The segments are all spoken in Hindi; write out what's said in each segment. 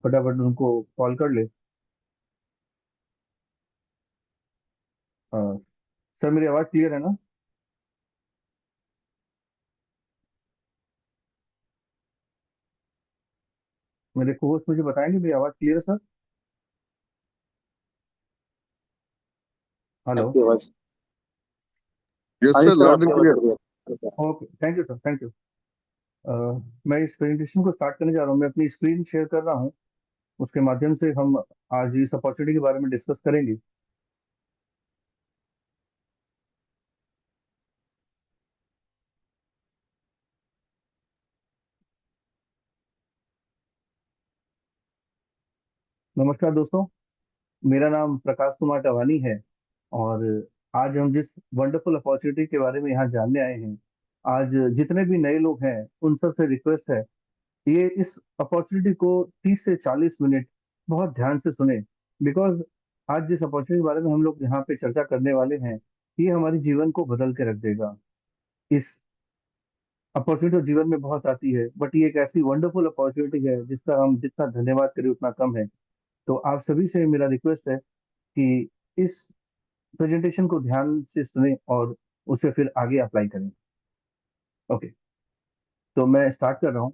फटाफट उनको कॉल कर ले। हाँ। सर मेरी आवाज़ क्लियर है ना? मेरे को होस्ट मुझे बताएंगे मेरी आवाज़ क्लियर है सर? हेलो। आपकी आवाज। यस हाँ जी सर, सर, लाउड आपकी एंड आवाज़ clear. Clear. Okay, thank you sir, thank you. मैं इस प्रेजेंटेशन को स्टार्ट करने जा रहा हूँ। मैं अपनी स्क्रीन शेयर कर रहा हूँ। उसके माध्यम से हम आज इस अपॉर्चुनिटी के बारे में डिस्कस करेंगे। नमस्कार दोस्तों, मेरा नाम प्रकाश कुमार टवानी है। और आज हम जिस वंडरफुल अपॉर्चुनिटी के बारे में यहाँ जानने आए हैं, आज जितने भी नए लोग हैं उन सब से रिक्वेस्ट है, ये इस अपॉर्चुनिटी को 30 से 40 मिनट बहुत ध्यान से सुने। बिकॉज आज जिस अपॉर्चुनिटी के बारे में हम लोग यहाँ पे चर्चा करने वाले हैं, ये हमारे जीवन को बदल के रख देगा। इस अपॉर्चुनिटी तो जीवन में बहुत आती है, बट ये एक ऐसी वंडरफुल अपॉर्चुनिटी है जिसका हम जितना धन्यवाद करें उतना कम है। तो आप सभी से मेरा रिक्वेस्ट है कि इस प्रेजेंटेशन को ध्यान से सुने और उसे फिर आगे अप्लाई करें। ओके, तो मैं स्टार्ट कर रहा हूँ।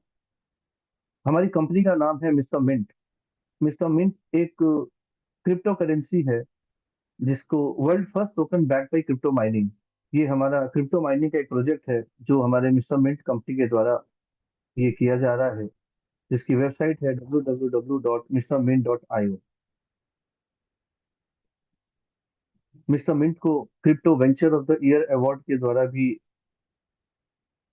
हमारी कंपनी का नाम है मिस्टर मिंट। मिस्टर मिंट एक क्रिप्टो करेंसी है जिसको world first token back by crypto mining. ये हमारा क्रिप्टो माइनिंग का एक प्रोजेक्ट है जो हमारे मिस्टर मिंट कंपनी के द्वारा ये किया जा रहा है, जिसकी वेबसाइट है www.mrmint.io। मिस्टर मिंट को crypto venture of the year award के द्वारा भी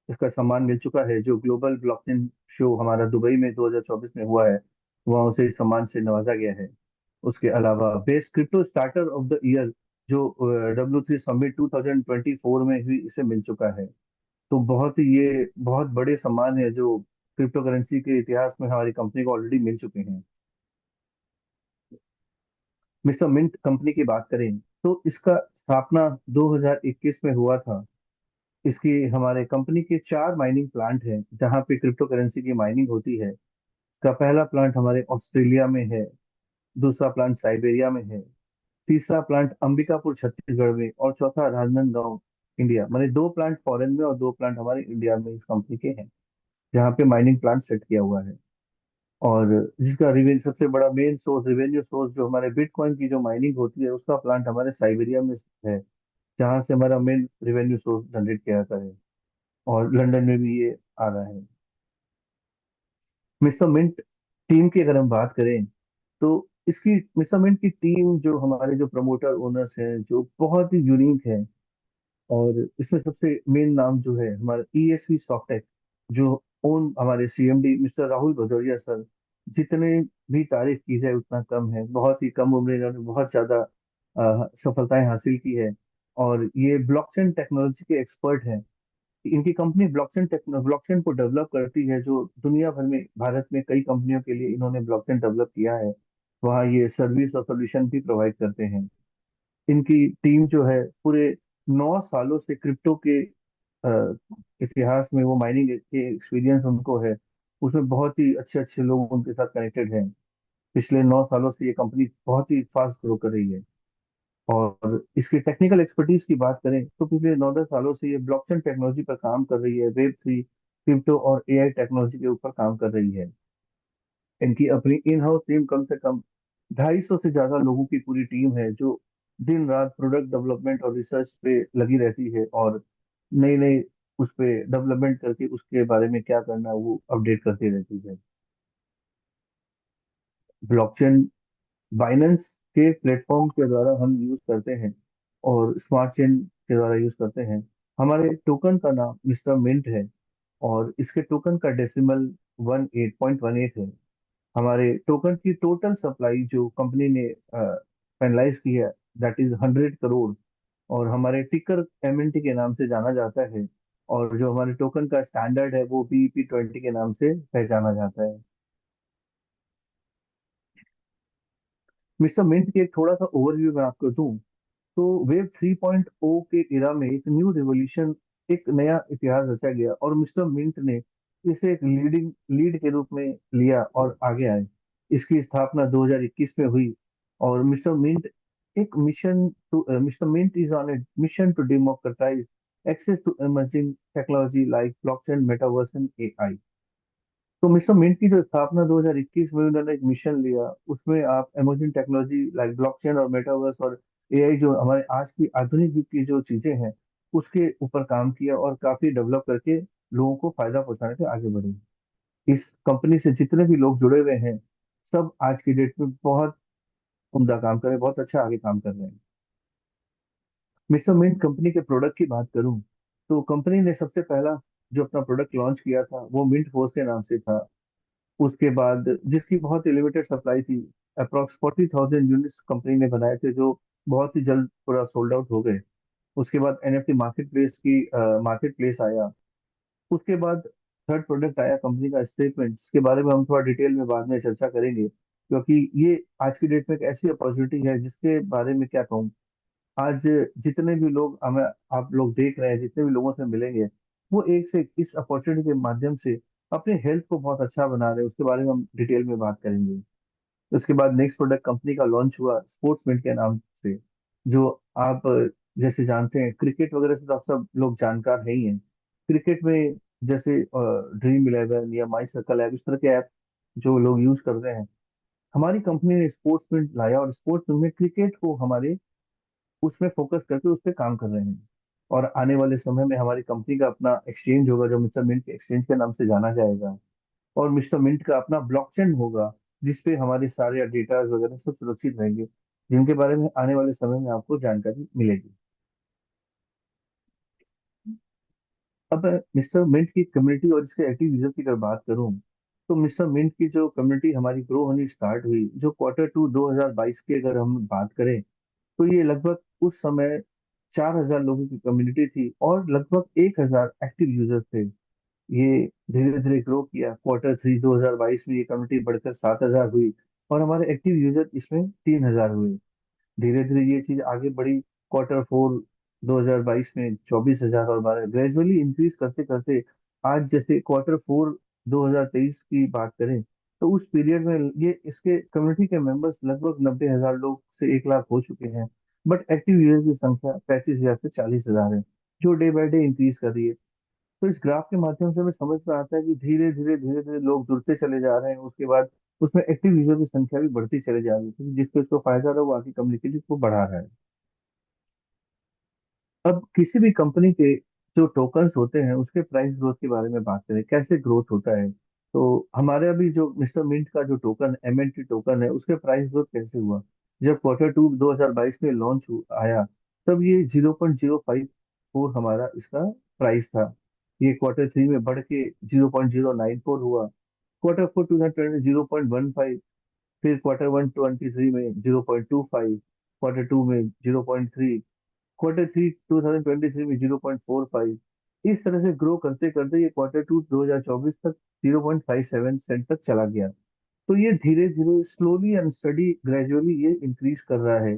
इसका सम्मान मिल चुका है। जो ग्लोबल ब्लॉकचेन शो हमारा दुबई में 2024 में हुआ है, वहाँ उसे इस सम्मान से नवाजा गया है। उसके अलावा best crypto starter of the year जो W3 समिट 2024 में भी इसे मिल चुका है। तो बहुत ही ये बहुत बड़े सम्मान है जो क्रिप्टो करेंसी के इतिहास में हमारी कंपनी को ऑलरेडी मिल चुके हैं। मिस्टर मिंट कंपनी की बात करें तो इसका स्थापना 2021 में हुआ था। इसकी हमारे कंपनी के 4 माइनिंग प्लांट हैं जहाँ पे क्रिप्टो करेंसी की माइनिंग होती है। इसका पहला प्लांट हमारे ऑस्ट्रेलिया में है, दूसरा प्लांट साइबेरिया में है, तीसरा प्लांट अंबिकापुर छत्तीसगढ़ में, और चौथा राजनांदगांव इंडिया। माने 2 प्लांट फॉरेन में और 2 प्लांट हमारे इंडिया में इस कंपनी के हैं, जहाँ पे माइनिंग प्लांट सेट किया हुआ है। और जिसका रिवेन्यू सबसे बड़ा मेन सोर्स, रेवेन्यू सोर्स जो हमारे बिटकॉइन की जो माइनिंग होती है, उसका प्लांट हमारे साइबेरिया में है, जहाँ से हमारा मेन रेवेन्यू सोर्स जनरेट किया जाता है। और लंदन में भी ये आ रहा है। मिस्टर मिंट टीम की अगर हम बात करें तो इसकी मिस्टर मिंट की टीम, जो हमारे जो प्रमोटर ओनर्स हैं, जो बहुत ही यूनिक है। और इसमें सबसे मेन नाम जो है हमारा ESV सॉफ्टेक, जो ओन हमारे CMD mister Rahul Bhadauria sir. जितने भी तारीफ की जाए उतना कम है। बहुत ही कम उम्र में इन्होंने बहुत ज्यादा सफलताएं हासिल की है। और ये ब्लॉकचेन टेक्नोलॉजी के एक्सपर्ट हैं। इनकी कंपनी ब्लॉकचेन को डेवलप करती है, जो दुनिया भर में, भारत में कई कंपनियों के लिए इन्होंने ब्लॉकचेन डेवलप किया है। वहाँ ये सर्विस और सोल्यूशन भी प्रोवाइड करते हैं। इनकी टीम जो है पूरे 9 सालों से क्रिप्टो के इतिहास में, वो माइनिंग के एक्सपीरियंस उनको है। उसमें बहुत ही अच्छे अच्छे लोग उनके साथ कनेक्टेड हैं। पिछले 9 सालों से ये कंपनी बहुत ही फास्ट ग्रो कर रही है। और इसकी टेक्निकल एक्सपर्टीज की बात करें तो पिछले 9-10 सालों से ये ब्लॉकचेन टेक्नोलॉजी पर काम कर रही है। Web3, क्रिप्टो और AI टेक्नोलॉजी के ऊपर काम कर रही है। इनकी अपनी इन हाउस टीम कम से कम 250 से ज्यादा लोगों की पूरी टीम है, जो दिन रात प्रोडक्ट डेवलपमेंट और रिसर्च पे लगी रहती है। और नई नई उस पे डेवलपमेंट करके उसके बारे में क्या करना है वो अपडेट करती रहती है। ब्लॉकचेन बाइनेंस के प्लेटफॉर्म के द्वारा हम यूज करते हैं, और स्मार्ट चेन के द्वारा यूज करते हैं। हमारे टोकन का नाम मिस्टर मिंट है, और इसके टोकन का डेसिमल 18.18 है। हमारे टोकन की टोटल सप्लाई जो कंपनी ने फाइनलाइज की है, दैट इज 100 करोड़। और हमारे टिकर MNT के नाम से जाना जाता है। और जो हमारे टोकन का स्टैंडर्ड है वो BEP20 के नाम से पहचाना जाता है। मिस्टर मिंट की एक थोड़ा सा ओवरव्यू मैं आपको दूं तो वेब 3.0 के इरा में एक न्यू रिवॉल्यूशन, एक नया इतिहास रचा गया, और मिस्टर मिंट ने इसे एक लीड के रूप में लिया और आगे आए। इसकी स्थापना 2021 में हुई। और मिस्टर मिंट एक mission to Mr Mint is on a mission to democratize access to emerging technology like blockchain, metaverse and AI. तो मिस्टर मिंट की जो स्थापना 2021 में उन्होंने एक मिशन लिया, उसमें आप इमर्जिंग टेक्नोलॉजी लाइक ब्लॉकचेन और मेटावर्स और एआई, जो हमारे आज की आधुनिक युग की जो चीजें हैं, उसके ऊपर काम किया और काफी डेवलप करके लोगों को फायदा पहुंचाने के आगे बढ़े। इस कंपनी से जितने भी लोग जुड़े हुए हैं, सब आज की डेट में बहुत उम्दा काम कर रहे हैं, बहुत अच्छा आगे काम कर रहे हैं। मिस्टर मिंट कंपनी के प्रोडक्ट की बात करूं, तो कंपनी ने सबसे पहला जो अपना प्रोडक्ट लॉन्च किया था वो मिंट फोर्स के नाम से था। उसके बाद जिसकी बहुत ही लिमिटेड सप्लाई थी, अप्रॉक्स 40,000 यूनिट्स कंपनी ने बनाए थे, जो बहुत ही जल्द पूरा सोल्ड आउट हो गए। उसके बाद एनएफटी मार्केट प्लेस आया। उसके बाद थर्ड प्रोडक्ट आया कंपनी का स्टेटमेंट, इसके बारे में हम थोड़ा डिटेल में बाद में चर्चा करेंगे, क्योंकि ये आज की डेट में एक ऐसी अपॉर्चुनिटी है जिसके बारे में क्या कहूँ। आज जितने भी लोग हमें, आप लोग देख रहे हैं, जितने भी लोगों से मिलेंगे, वो एक से एक इस अपॉर्चुनिटी के माध्यम से अपने हेल्थ को बहुत अच्छा बना रहे हैं। उसके बारे में हम डिटेल में बात करेंगे। उसके बाद नेक्स्ट प्रोडक्ट कंपनी का लॉन्च हुआ स्पोर्ट्समेंट के नाम से, जो आप जैसे जानते हैं, क्रिकेट वगैरह से तो आप सब लोग जानकार है ही हैं। क्रिकेट में जैसे ड्रीम इलेवन या माई सर्कल ऐप, इस तरह के ऐप जो लोग यूज कर रहे हैं, हमारी कंपनी ने स्पोर्ट्समेंट लाया और स्पोर्ट्स में क्रिकेट को हमारे उसमें फोकस करके उस पर काम कर रहे हैं। और आने वाले समय में हमारी कंपनी का अपना एक्सचेंज होगा, जो मिस्टर मिंट के एक्सचेंज के नाम से जाना जाएगा। और मिस्टर मिंट का अपना ब्लॉकचेन होगा, जिसपे हमारे सारे डेटा वगैरह सब सुरक्षित रहेंगे, जिनके बारे में आने वाले समय में आपको जानकारी मिलेगी। अब मिस्टर मिंट की कम्युनिटी और इसके एक्टिव यूजर की अगर बात करूं, तो मिस्टर मिंट की जो कम्युनिटी हमारी ग्रो होनी स्टार्ट हुई, जो क्वार्टर 2 2022 की अगर हम बात करें, तो ये लगभग उस समय 4,000 लोगों की कम्युनिटी थी और लगभग 1,000 एक्टिव यूजर्स थे। ये धीरे धीरे ग्रो किया। क्वार्टर 3 2022 में ये कम्युनिटी बढ़कर 7,000 हुई और हमारे एक्टिव यूजर इसमें 3,000 हुए। धीरे धीरे ये चीज आगे बढ़ी। क्वार्टर 4 2022 में 24,000 और 12 ग्रेजुअली इंक्रीज करते करते आज जैसे क्वार्टर 4 2023 की बात करें, तो उस पीरियड में ये इसके कम्युनिटी के मेंबर्स लगभग 90,000 लोग से 1 लाख हो चुके हैं। बट एक्टिव यूजर की संख्या 35,000 से 40,000 है, जो डे बाय डे इंक्रीज कर रही है। तो इस ग्राफ के माध्यम से हमें समझ में आता है कि धीरे धीरे लोग जुड़ते चले जा रहे हैं। उसके बाद उसमें एक्टिव यूजर की संख्या भी बढ़ती चली जा रही है, क्योंकि जिसको इसको फायदा रहा वो आगे कम्युनिटी को बढ़ा रहा है। अब किसी भी कंपनी के जो टोकन्स होते हैं, उसके प्राइस ग्रोथ के बारे में बात करें, कैसे ग्रोथ होता है, तो हमारे अभी जो मिस्टर मिंट का जो टोकन एमएनटी टोकन है, उसके प्राइस ग्रोथ कैसे हुआ। जब क्वार्टर 2 2022 में लॉन्च आया, तब ये 0.054 हमारा इसका प्राइस था। ये क्वार्टर 3 में बढ़ के 0.094 हुआ। क्वार्टर 4 2020 0.15, फिर क्वार्टर 1 23 में 0.25, क्वार्टर 2 में 0.3, क्वार्टर 3 2023 में 0.45। इस तरह से ग्रो करते करते ये क्वार्टर 2 2024 तक 0.57 सेंट तक चला गया। तो ये धीरे धीरे स्लोली एंड स्टडी ग्रेजुअली ये इंक्रीज कर रहा है।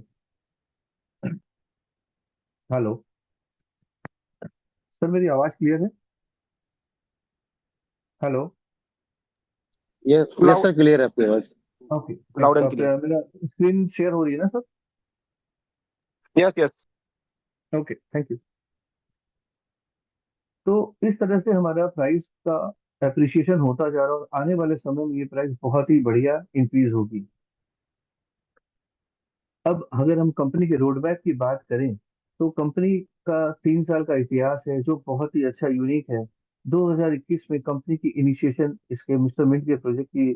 हेलो सर, मेरी आवाज क्लियर है? Hello. Yes yes loud sir, clear है आपकी आवाज। ओके। Loud and clear. मेरा स्क्रीन शेयर हो रही है ना sir? Yes yes. Okay, thank you. तो इस तरह से हमारा प्राइस का एप्रिसिएशन होता जा रहा है और आने वाले समय में ये प्राइस बहुत ही बढ़िया इंक्रीज होगी। अब अगर हम कंपनी के रोडमैप की बात करें, तो कंपनी का 3 साल का इतिहास है, जो बहुत ही अच्छा यूनिक है। 2021 में कंपनी की इनिशिएशन इसके मिस्टर मिंट के प्रोजेक्ट की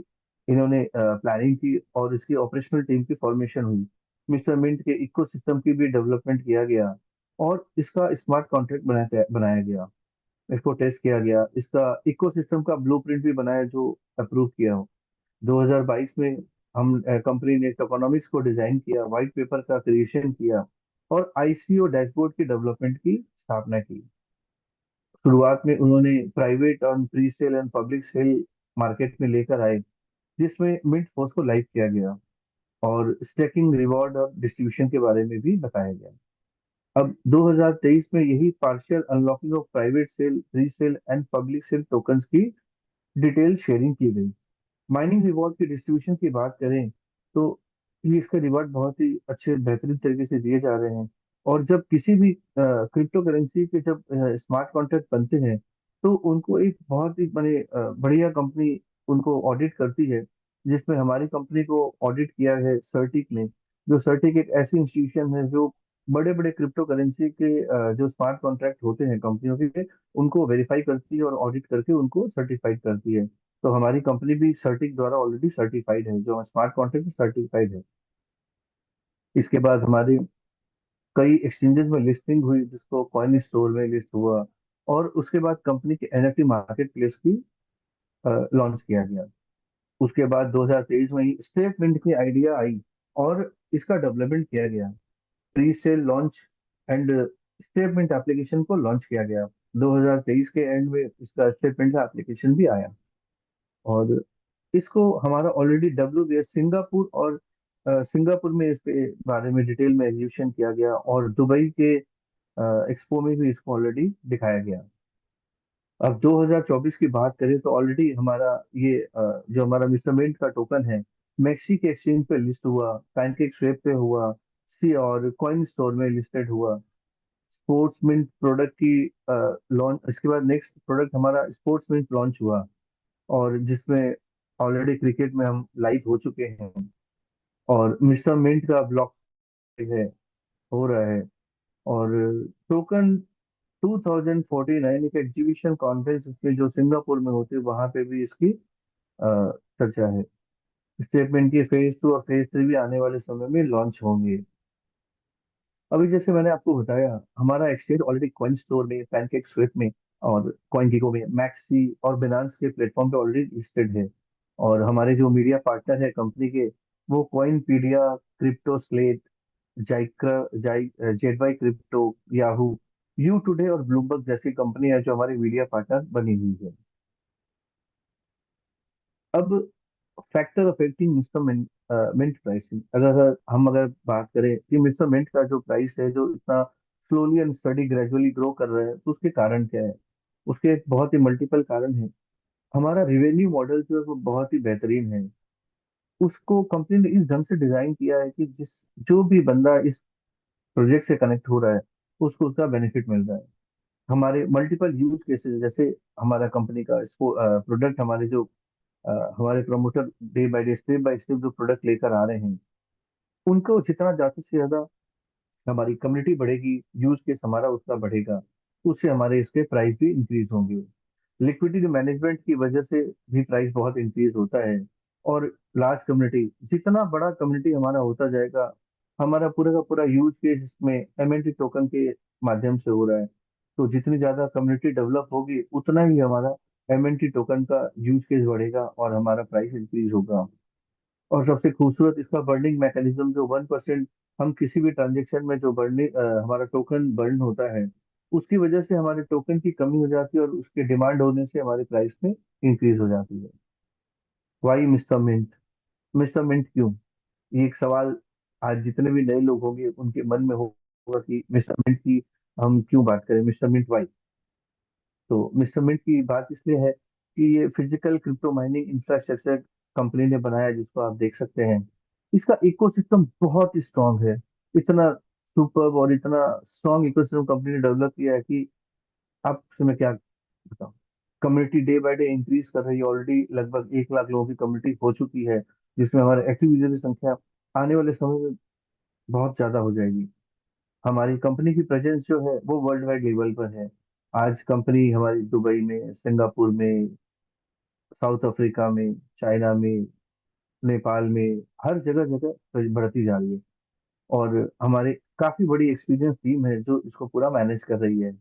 इन्होंने प्लानिंग की और इसकी ऑपरेशनल टीम की फॉर्मेशन हुई। मिस्टर मिंट के इकोसिस्टम की भी डेवलपमेंट किया गया और इसका स्मार्ट कॉन्ट्रैक्ट बनाया गया। इसको टेस्ट किया गया, इसका इकोसिस्टम का ब्लूप्रिंट भी बनाया, जो अप्रूव किया हो। 2022 में हम कंपनी ने टोकोनॉमिक्स को डिजाइन किया, व्हाइट पेपर का क्रिएशन किया और आईसीओ डैशबोर्ड की डेवलपमेंट की स्थापना की। शुरुआत में उन्होंने प्राइवेट और pre sale and public sale market में लेकर आए, जिसमें मिंट फोर्स को लाइव किया गया और स्टेकिंग, रिवॉर्ड और डिस्ट्रीब्यूशन के बारे में भी बताया गया। अब 2023 में यही partial unlocking of private sale, pre sale and public sale tokens की डिटेल शेयरिंग की गई। माइनिंग रिवॉर्ड की डिस्ट्रीब्यूशन की बात करें तो ये इसका रिवॉर्ड बहुत ही अच्छे बेहतरीन तरीके से दिए जा रहे हैं। और जब किसी भी क्रिप्टो करेंसी के जब स्मार्ट कॉन्ट्रैक्ट बनते हैं तो उनको एक बहुत ही बड़े बढ़िया कंपनी उनको ऑडिट करती है, जिसमें हमारी कंपनी को ऑडिट किया है सर्टिक ने। जो सर्टिक एक ऐसी इंस्टीट्यूशन है जो बड़े बड़े क्रिप्टो करेंसी के जो स्मार्ट कॉन्ट्रैक्ट होते हैं कंपनियों के, उनको वेरीफाई करती है और ऑडिट करके उनको सर्टिफाइड करती है। तो हमारी कंपनी भी सर्टिक द्वारा ऑलरेडी सर्टिफाइड है, जो स्मार्ट कॉन्ट्रैक्ट सर्टिफाइड है। इसके बाद हमारी कई एक्सचेंजेस में लिस्टिंग हुई, जिसको कॉइन स्टोर में लिस्ट हुआ। और उसके बाद कंपनी के एनएफटी मार्केट प्लेस भी लॉन्च किया गया। उसके बाद 2023 में ही स्टेटमेंट की आइडिया आई और इसका डेवलपमेंट किया गया। Pre sale launch and statement application को लॉन्च किया गया। 2023 के एंड में इसका स्टेटमेंट का एप्लीकेशन भी आया। और इसको हमारा ऑलरेडी WBS सिंगापुर और सिंगापुर में इसके बारे में डिटेल में एग्जीबिशन किया गया, और दुबई के एक्सपो में भी इसको ऑलरेडी दिखाया गया। अब 2024 की बात करें तो ऑलरेडी हमारा ये जो हमारा मिस्टर मिंट का टोकन है, मैक्सी के एक्सचेंज पे लिस्ट हुआ, पैनकेक स्वेप पे हुआ, सी और कॉइन स्टोर में लिस्टेड हुआ। स्पोर्ट्स मिंट प्रोडक्ट की लॉन्च, इसके बाद नेक्स्ट प्रोडक्ट हमारा स्पोर्ट्स मिंट लॉन्च हुआ, और जिसमें ऑलरेडी क्रिकेट में हम लाइव हो चुके हैं। और मिस्टर मिंट का ब्लॉक है, हो रहा है। और टोकन 2049 एक एग्जीबिशन कॉन्फ्रेंस इसमें जो सिंगापुर में होती है, वहां पे भी इसकी चर्चा है। स्टेटमेंट की फेज 2 और फेज 3 भी आने वाले समय में लॉन्च होंगे। अभी जैसे मैंने आपको बताया, हमारा एक्सचेंज ऑलरेडी कॉइन स्टोर में, पैनकेक स्विफ्ट में और कॉइन गिगो में, मैक्सी और बिनांस के प्लेटफॉर्म पे ऑलरेडी लिस्टेड है। और हमारे जो मीडिया पार्टनर है कंपनी के, वो कॉइन पीडिया, क्रिप्टो स्लेट, जाइक्रा जाइ ZyCrypto, Yahoo, U Today और ब्लूमबर्ग जैसी कंपनी है जो हमारी मीडिया पार्टनर बनी हुई है। अब factor affecting Mr Mint pricing, अगर बात करें कि मिस्टर मिंट का जो प्राइस है जो इतना slowly and study gradually grow कर रहा है, तो उसके कारण क्या है? उसके एक बहुत ही मल्टीपल कारण है। हमारा रिवेन्यू मॉडल जो है वो बहुत ही बेहतरीन है। उसको कंपनी ने इस ढंग से डिजाइन किया है कि जो भी बंदा इस प्रोजेक्ट से कनेक्ट हो रहा है, उसको उसका बेनिफिट मिल रहा है। हमारे मल्टीपल यूज केसेस, जैसे हमारा कंपनी का प्रोडक्ट, हमारे promoter day by day step by step जो प्रोडक्ट लेकर आ रहे हैं, उनको जितना ज्यादा से ज्यादा हमारी कम्युनिटी बढ़ेगी, यूज केस हमारा उसका बढ़ेगा, उससे हमारे इसके प्राइस भी इंक्रीज होंगे। लिक्विडिटी मैनेजमेंट की वजह से भी प्राइस बहुत इंक्रीज होता है। और लार्ज कम्युनिटी, जितना बड़ा कम्युनिटी हमारा होता जाएगा, हमारा पूरा का पूरा यूज केस इसमें एमएनटी टोकन के माध्यम से हो रहा है। तो जितनी ज्यादा कम्युनिटी डेवलप होगी, उतना ही हमारा एमएनटी टोकन का यूज केस बढ़ेगा और हमारा प्राइस इंक्रीज होगा। और सबसे खूबसूरत इसका बर्निंग मैकेनिज्म, जो 1% हम किसी भी ट्रांजेक्शन में जो हमारा टोकन बर्न होता है, उसकी वजह से हमारे टोकन की कमी हो जाती है और उसके डिमांड होने से हमारे प्राइस में इंक्रीज हो जाती है। Why Mr Mint? Mr Mint क्यों? ये एक सवाल आज जितने भी नए लोग होंगे उनके मन में होगा कि मिस्टर मिंट की हम क्यों बात करें, मिस्टर मिंट वाई? तो मिस्टर मिंट की बात इसलिए है कि ये physical crypto mining infrastructure company ने बनाया, जिसको आप देख सकते हैं। इसका इकोसिस्टम बहुत ही स्ट्रांग है। इतना सुपर और इतना स्ट्रांग इकोसिस्टम कंपनी ने डेवलप किया है कि आपसे मैं क्या बताऊं। Community day by day increase कर रही है। ऑलरेडी लगभग 1 लाख लोगों की कम्युनिटी हो चुकी है, जिसमें हमारे एक्टिव यूजर की संख्या आने वाले समय में बहुत ज्यादा हो जाएगी। हमारी कंपनी की प्रेजेंस जो है वो वर्ल्ड वाइड लेवल पर है। आज कंपनी हमारी दुबई में, सिंगापुर में, साउथ अफ्रीका में, चाइना में, नेपाल में, हर जगह जगह बढ़ती जा रही है। और हमारे काफी बड़ी एक्सपीरियंस टीम है जो इसको पूरा मैनेज कर रही है।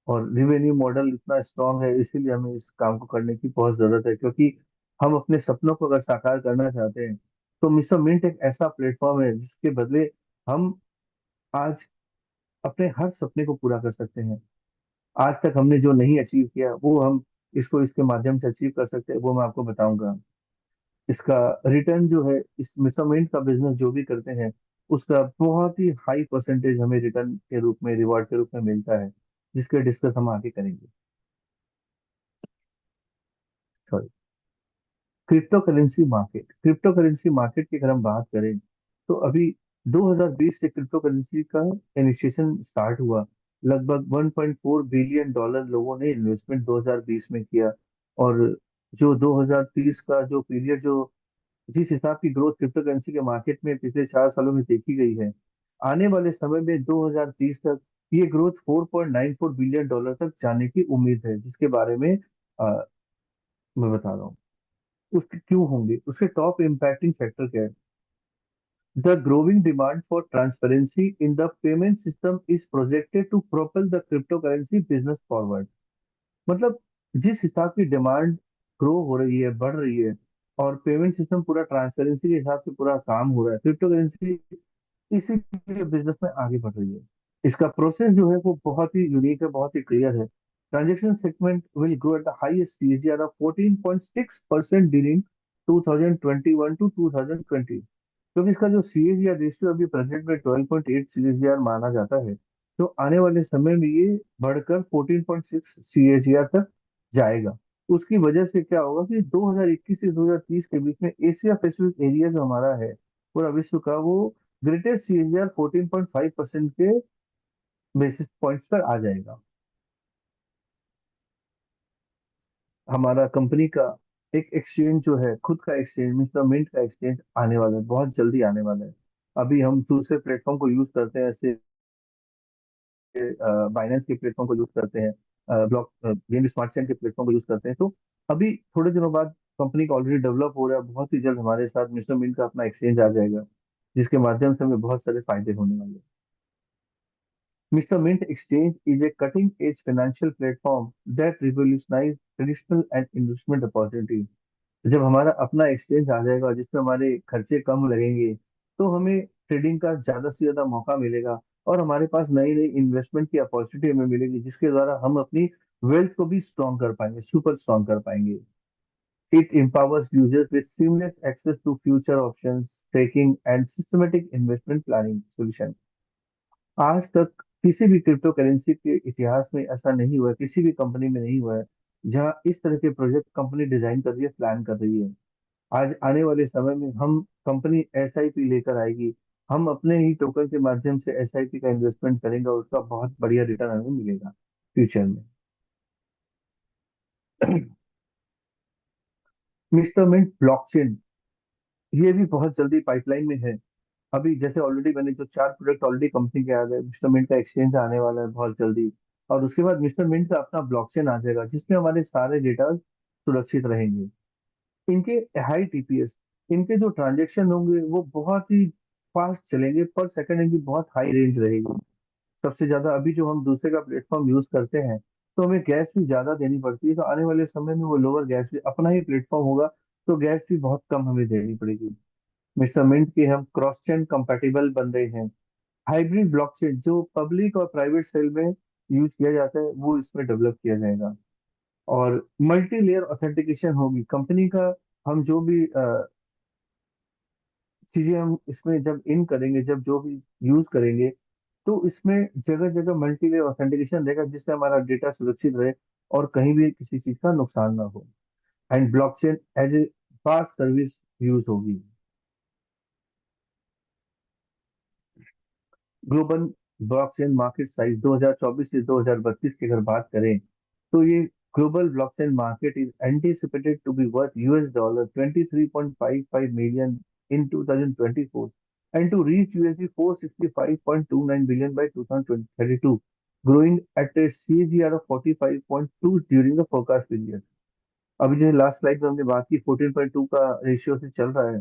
और रिवेन्यू मॉडल इतना स्ट्रांग है, इसीलिए हमें इस काम को करने की बहुत जरूरत है, क्योंकि हम अपने सपनों को अगर साकार करना चाहते हैं तो मिस्टर मिंट एक ऐसा प्लेटफॉर्म है जिसके बदले हम आज अपने हर सपने को पूरा कर सकते हैं। आज तक हमने जो नहीं अचीव किया वो हम इसके माध्यम से अचीव कर सकते हैं, वो मैं आपको बताऊंगा। इसका रिटर्न जो है, इस मिसमेंट का बिजनेस जो भी करते हैं, उसका बहुत ही हाई परसेंटेज हमें रिटर्न के रूप में, रिवॉर्ड के रूप में मिलता है, जिसके डिस्कस हम आगे करेंगे। सॉरी। क्रिप्टो करेंसी मार्केट की अगर हम बात करें तो अभी 2020 से क्रिप्टो करेंसी का इनिशिएशन स्टार्ट हुआ। लगभग 1.4 बिलियन डॉलर लोगों ने इन्वेस्टमेंट 2020 में किया। और जो 2030 का जो पीरियड, जो जिस हिसाब की ग्रोथ क्रिप्टो करेंसी के मार्केट में पिछले 4 सालों में देखी गई है, आने वाले समय में 2030 तक ये ग्रोथ 4.94 बिलियन डॉलर तक जाने की उम्मीद है, जिसके बारे में मैं बता रहा हूँ। उसके क्यों होंगे, उसके टॉप इम्पैक्टिंग फैक्टर क्या है? The growing demand for transparency in the payment system is projected to propel the cryptocurrency business forward. मतलब जिस हिसाब की डिमांड ग्रो हो रही है, बढ़ रही है, और पेमेंट सिस्टम पूरा ट्रांसपेरेंसी के हिसाब से पूरा काम हो रहा है, क्रिप्टो करेंसी इसीलिए बिजनेस में आगे बढ़ रही है। इसका प्रोसेस जो है वो बहुत ही यूनिक है, बहुत ही क्लियर है। Transaction segment will grow at the highest CAGR of 14.6% during 2021 to 2020। क्योंकि इसका जो सीएजीआर रेशियो अभी प्रेजेंट में 12.8 सीएजीआर माना जाता है, तो आने वाले समय में ये बढ़कर 14.6 सीएजीआर तक जाएगा। उसकी वजह से क्या होगा कि 2021 से 2030 के बीच में एशिया पैसिफिक एरिया जो हमारा है पूरा विश्व का, वो ग्रेटेस्ट सीएजीआर 14.5% के बेसिस पॉइंट्स पर आ जाएगा। हमारा कंपनी का एक एक्सचेंज जो है, खुद का एक्सचेंज, मिस्टर मिंट का एक्सचेंज आने वाला है, बहुत जल्दी आने वाला है। अभी हम दूसरे प्लेटफॉर्म को यूज करते हैं, ऐसे बाइनेंस के प्लेटफॉर्म को यूज करते हैं, ब्लॉक गेम स्मार्ट चेन के प्लेटफॉर्म को यूज करते हैं। तो अभी थोड़े दिनों बाद कंपनी का ऑलरेडी डेवलप हो रहा है, बहुत ही जल्द हमारे साथ मिस्टर मिंट का अपना एक्सचेंज आ जाएगा, जिसके माध्यम से हमें बहुत सारे फायदे होने वाले हैं। Mr. Mint Exchange is a cutting-edge financial platform that revolutionized traditional and investment opportunity। जब हमारा अपना एक्सचेंज आ जाएगा जिसमें हमारे खर्चे कम लगेंगे, तो हमें ट्रेडिंग का ज्यादा से ज्यादा मौका मिलेगा, और हमारे पास नई नई इन्वेस्टमेंट की अपॉर्चुनिटी हमें मिलेगी, जिसके द्वारा हम अपनी वेल्थ को भी स्ट्रॉन्ग कर पाएंगे, सुपर स्ट्रॉन्ग कर पाएंगे। It empowers users with seamless access to future options, tracking and systematic investment planning solution। आज तक किसी भी क्रिप्टो करेंसी के इतिहास में ऐसा नहीं हुआ है, किसी भी कंपनी में नहीं हुआ है, जहां इस तरह के प्रोजेक्ट कंपनी डिजाइन कर रही है, प्लान कर रही है। आज आने वाले समय में हम कंपनी एसआईपी लेकर आएगी, हम अपने ही टोकन के माध्यम से एसआईपी का इन्वेस्टमेंट करेंगे, और उसका बहुत बढ़िया रिटर्न हमें मिलेगा फ्यूचर में। मिस्टर मिंट ब्लॉकचेन, ये भी बहुत जल्दी पाइपलाइन में है। अभी जैसे ऑलरेडी मैंने जो 4 प्रोडक्ट ऑलरेडी कंपनी के आ गए, मिस्टर मिंट का एक्सचेंज आने वाला है बहुत जल्दी, और उसके बाद मिस्टर मिंट का अपना ब्लॉकचेन आ जाएगा, जिसमें हमारे सारे डेटा सुरक्षित रहेंगे। इनके हाई टीपीएस, इनके जो ट्रांजेक्शन होंगे वो बहुत ही फास्ट चलेंगे, पर सेकंड इनकी बहुत हाई रेंज रहेगी। सबसे ज्यादा अभी जो हम दूसरे का प्लेटफॉर्म यूज करते हैं, तो हमें गैस भी ज्यादा देनी पड़ती है, तो आने वाले समय में वो लोअर गैस भी, अपना ही प्लेटफॉर्म होगा तो गैस भी बहुत कम हमें देनी पड़ेगी। मिस्टर मिंट के हम क्रॉस चेन कंपैटिबल बन रहे हैं। हाइब्रिड ब्लॉकचेन जो पब्लिक और प्राइवेट सेल में यूज किया जाता है, वो इसमें डेवलप किया जाएगा। और मल्टी लेयर ऑथेंटिकेशन होगी कंपनी का। हम जो भी चीजें हम इसमें जब इन करेंगे, जब जो भी यूज करेंगे, तो इसमें जगह जगह मल्टी लेयर ऑथेंटिकेशन रहेगा, जिससे हमारा डेटा सुरक्षित रहे और कहीं भी किसी चीज का नुकसान ना हो। And blockchain as a fast service use होगी। ग्लोबल ब्लॉकचेन मार्केट साइज 2024 से 2032 की अगर बात करें, तो ये global blockchain market is anticipated to be worth US dollar 23.55 million in 2024 and to reach USD 465.29 billion by 2032, growing at a CAGR of 45.2 during the forecast period। अभी जो लास्ट स्लाइड में हमने बात की 14.2 का रेशियो से चल रहा है,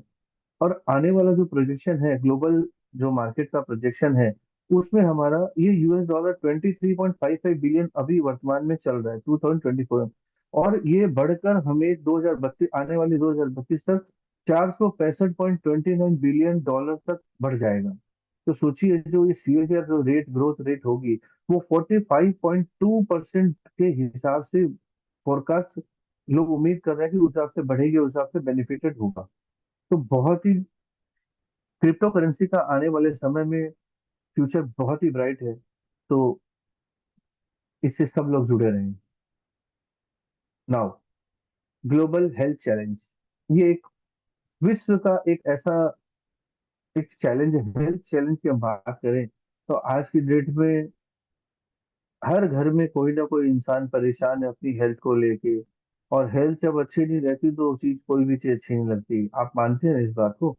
और आने वाला जो प्रोजेक्शन है, ग्लोबल जो मार्केट का प्रोजेक्शन है, उसमें हमारा ये यूएस डॉलर 23.55 बिलियन अभी वर्तमान में चल रहा है 2024, और ये बढ़कर हमें 2032, आने वाले 2032 तक 465.29 बिलियन डॉलर तक बढ़ जाएगा। तो सोचिए, जो ये सीएजीआर जो रेट, ग्रोथ रेट होगी, वो 45.2% के हिसाब से फोरकास्ट लोग उम्मीद कर रहे हैं कि उस हिसाब से बढ़ेगी, उस हिसाब से बेनिफिटेड होगा। तो बहुत ही क्रिप्टो करेंसी का आने वाले समय में फ्यूचर बहुत ही ब्राइट है। तो इससे सब लोग जुड़े रहें। Now, global health challenge. ये एक विश्व का एक ऐसा एक चैलेंज है, हेल्थ चैलेंज की हम बात करें तो आज की डेट में हर घर में कोई ना कोई इंसान परेशान है अपनी हेल्थ को लेके। और हेल्थ जब अच्छी नहीं रहती तो चीज कोई भी चीज अच्छी नहीं लगती। आप मानते हैं इस बात को?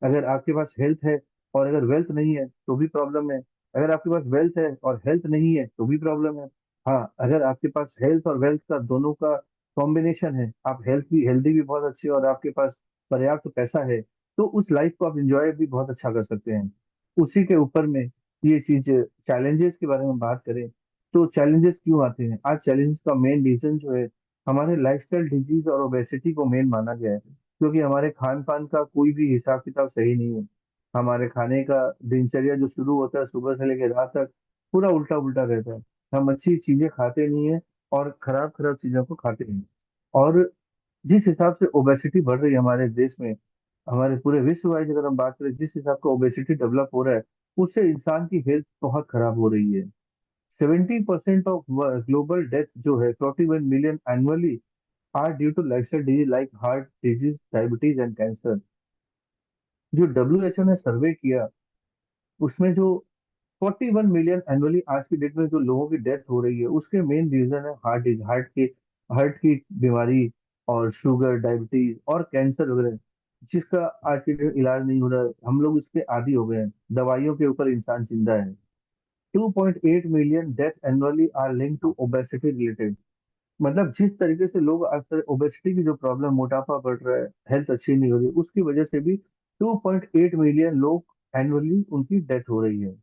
अगर आपके पास हेल्थ है और अगर वेल्थ नहीं है तो भी प्रॉब्लम है। अगर आपके पास वेल्थ है और हेल्थ नहीं है तो भी प्रॉब्लम है। हाँ, अगर आपके पास हेल्थ और वेल्थ का दोनों का कॉम्बिनेशन है, आप हेल्दी भी बहुत अच्छे और आपके पास पर्याप्त पैसा है, तो उस लाइफ को आप एंजॉय भी बहुत अच्छा कर सकते हैं। उसी के ऊपर में ये चीज, चैलेंजेस के बारे में बात करें तो चैलेंजेस क्यों आते हैं? आज चैलेंजेस का मेन रीजन जो है हमारे लाइफस्टाइल डिजीज और ओबेसिटी को मेन माना गया है। क्योंकि हमारे खान पान का कोई भी हिसाब किताब सही नहीं है। हमारे खाने का दिनचर्या जो शुरू होता है सुबह से लेकर रात तक पूरा उल्टा उल्टा रहता है। हम अच्छी चीजें खाते नहीं है और खराब खराब चीजों को खाते हैं। और जिस हिसाब से ओबेसिटी बढ़ रही है हमारे देश में, हमारे पूरे विश्व वाइज अगर हम बात करें, जिस हिसाब का ओबेसिटी डेवलप हो रहा है उससे इंसान की हेल्थ बहुत खराब हो रही है। 70% ऑफ ग्लोबल डेथ जो है 41 million annually are due to lifestyle disease like heart disease, diabetes and cancer. जो डब्ल्यू एच ओ ने सर्वे किया उसमें जो 41 मिलियन एनुअली आज की डेट में जो लोगों की डेथ हो रही है उसके मेन रीजन है हार्ट की बीमारी और शुगर, डायबिटीज और कैंसर वगैरह, जिसका आज की डेट में इलाज नहीं हो रहा है। हम लोग इसके आदी हो गए हैं, दवाइयों के ऊपर इंसान जिंदा है। 2.8 million death annually are link to obesity related. मतलब जिस तरीके से लोग आज तक ओबेसिटी की जो प्रॉब्लम, मोटापा बढ़ रहा है, हेल्थ अच्छी नहीं हो रही, उसकी वजह से भी 2.8 मिलियन लोग एनुअली उनकी डेथ हो रही है।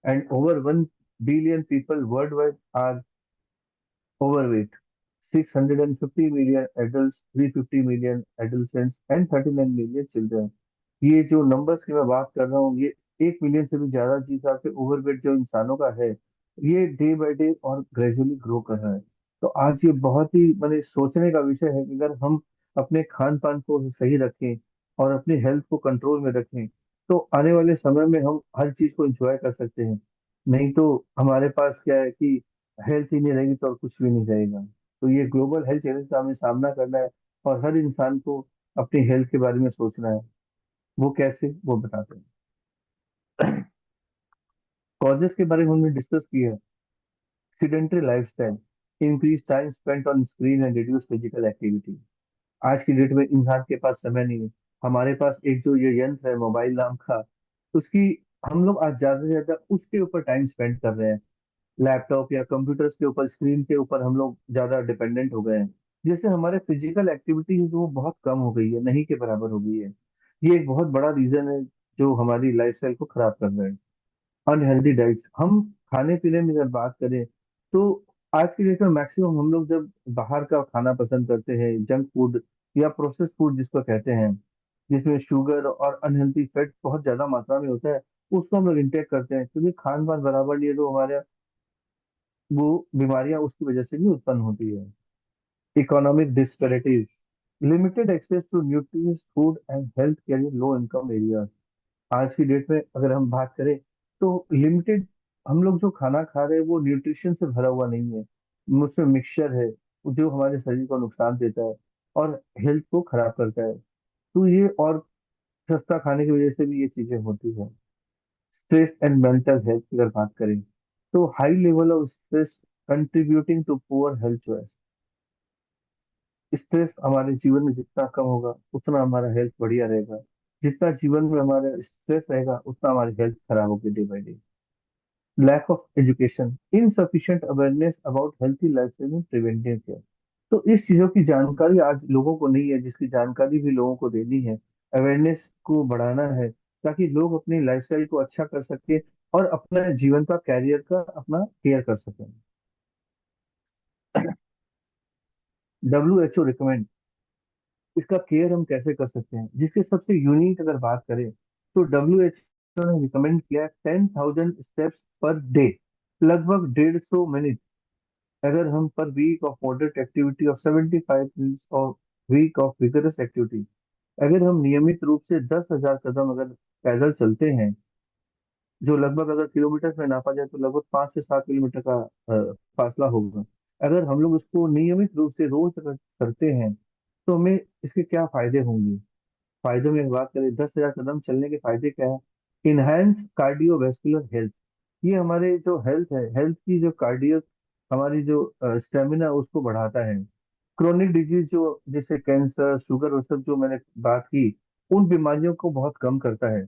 And over 1 billion people worldwide are overweight. 650 million adult, 350 million adolescents and 39 million children. ये जो नंबर्स की मैं बात कर रहा हूँ, ये 1 मिलियन से भी ज्यादा जिस हिसाब से ओवरवेट जो इंसानों का है, ये डे बाय डे और ग्रेजुअली ग्रो कर रहा है। तो आज ये बहुत ही मैंने सोचने का विषय है कि अगर हम अपने खान पान को सही रखें और अपनी हेल्थ को कंट्रोल में रखें तो आने वाले समय में हम हर चीज को एंजॉय कर सकते हैं। नहीं तो हमारे पास क्या है कि हेल्थ ही नहीं रहेगी तो और कुछ भी नहीं रहेगा। तो ये ग्लोबल हेल्थ चैलेंज का हमें सामना करना है और हर इंसान को अपनी हेल्थ के बारे में सोचना है। वो कैसे, वो बताते हैं। कॉजेस के बारे में हमने डिस्कस किया है। Sedentary lifestyle, increase time spent on screen and reduce physical activity. आज की डेट में इंसान के पास समय नहीं है। हमारे पास एक जो ये यंत्र है मोबाइल नाम का, उसकी हम लोग आज ज्यादा से ज्यादा उसके ऊपर टाइम स्पेंड कर रहे हैं। लैपटॉप या कंप्यूटर्स के ऊपर, स्क्रीन के ऊपर हम लोग ज्यादा डिपेंडेंट हो गए हैं। जिससे हमारे फिजिकल एक्टिविटी जो वो बहुत कम हो गई है, नहीं के बराबर हो गई है। ये एक बहुत बड़ा रीजन है जो हमारी लाइफस्टाइल को खराब कर रहा है। अनहेल्दी डाइट, हम खाने पीने में जब बात करें तो आज की डेट में मैक्सिमम हम लोग जब बाहर का खाना पसंद करते हैं, जंक फूड या प्रोसेस फूड जिसको कहते हैं, जिसमें शुगर और अनहेल्दी फैट बहुत ज्यादा मात्रा में होता है, उसको हम लोग इंटेक करते हैं। क्योंकि खान पान बराबर नहीं है तो हमारे वो बीमारियां उसकी वजह से भी उत्पन्न होती है। Economic disparities, limited access to nutritious food and health care in low income area. आज की डेट में अगर हम बात करें तो लिमिटेड, हम लोग जो खाना खा रहे हैं वो न्यूट्रिशन से भरा हुआ नहीं है। उसमें मिक्सचर है जो हमारे शरीर को नुकसान देता है और हेल्थ को खराब करता है। तो ये और सस्ता खाने की वजह से भी ये चीजें होती है। स्ट्रेस एंड मेंटल हेल्थ की अगर बात करें तो high level of stress contributing to poor health choice. Stress हमारे जीवन में जितना कम होगा उतना हमारा हेल्थ बढ़िया रहेगा। जितना जीवन में हमारा स्ट्रेस रहेगा उतना हमारी हेल्थ खराब होगी day by day. Lack of education, insufficient awareness about healthy lifestyle and preventive care. तो इस चीजों की जानकारी आज लोगों को नहीं है, जिसकी जानकारी भी लोगों को देनी है। अवेयरनेस को बढ़ाना है ताकि लोग अपनी लाइफस्टाइल को अच्छा कर सके और अपने जीवन का, कैरियर का अपना केयर कर सकें। डब्ल्यू एच ओ रिकमेंड, इसका केयर हम कैसे कर सकते हैं, जिसके सबसे यूनिक अगर बात करें तो डब्ल्यू एच ओ ने रिकमेंड किया 10,000 स्टेप्स पर डे, लगभग 150 मिनट। अगर हम per week of moderate activity of 75 minutes of week of vigorous activity, अगर हम नियमित रूप से 10,000 कदम अगर पैदल चलते हैं, जो लगभग अगर किलोमीटर में नापा जाए तो लगभग 5 से 7 किलोमीटर का फासला होगा। अगर हम लोग उसको नियमित रूप से रोज अगर करते हैं तो हमें इसके क्या फायदे होंगे। फायदों में बात करें, 10,000 कदम चलने के फायदे क्या है। Enhance cardiovascular health. ये हमारे जो हेल्थ है, हेल्थ की जो कार्डियो, हमारी जो स्टेमिना उसको बढ़ाता है। क्रोनिक डिजीज जो जैसे कैंसर, शुगर, वो सब जो मैंने बात की, उन बीमारियों को बहुत कम करता है।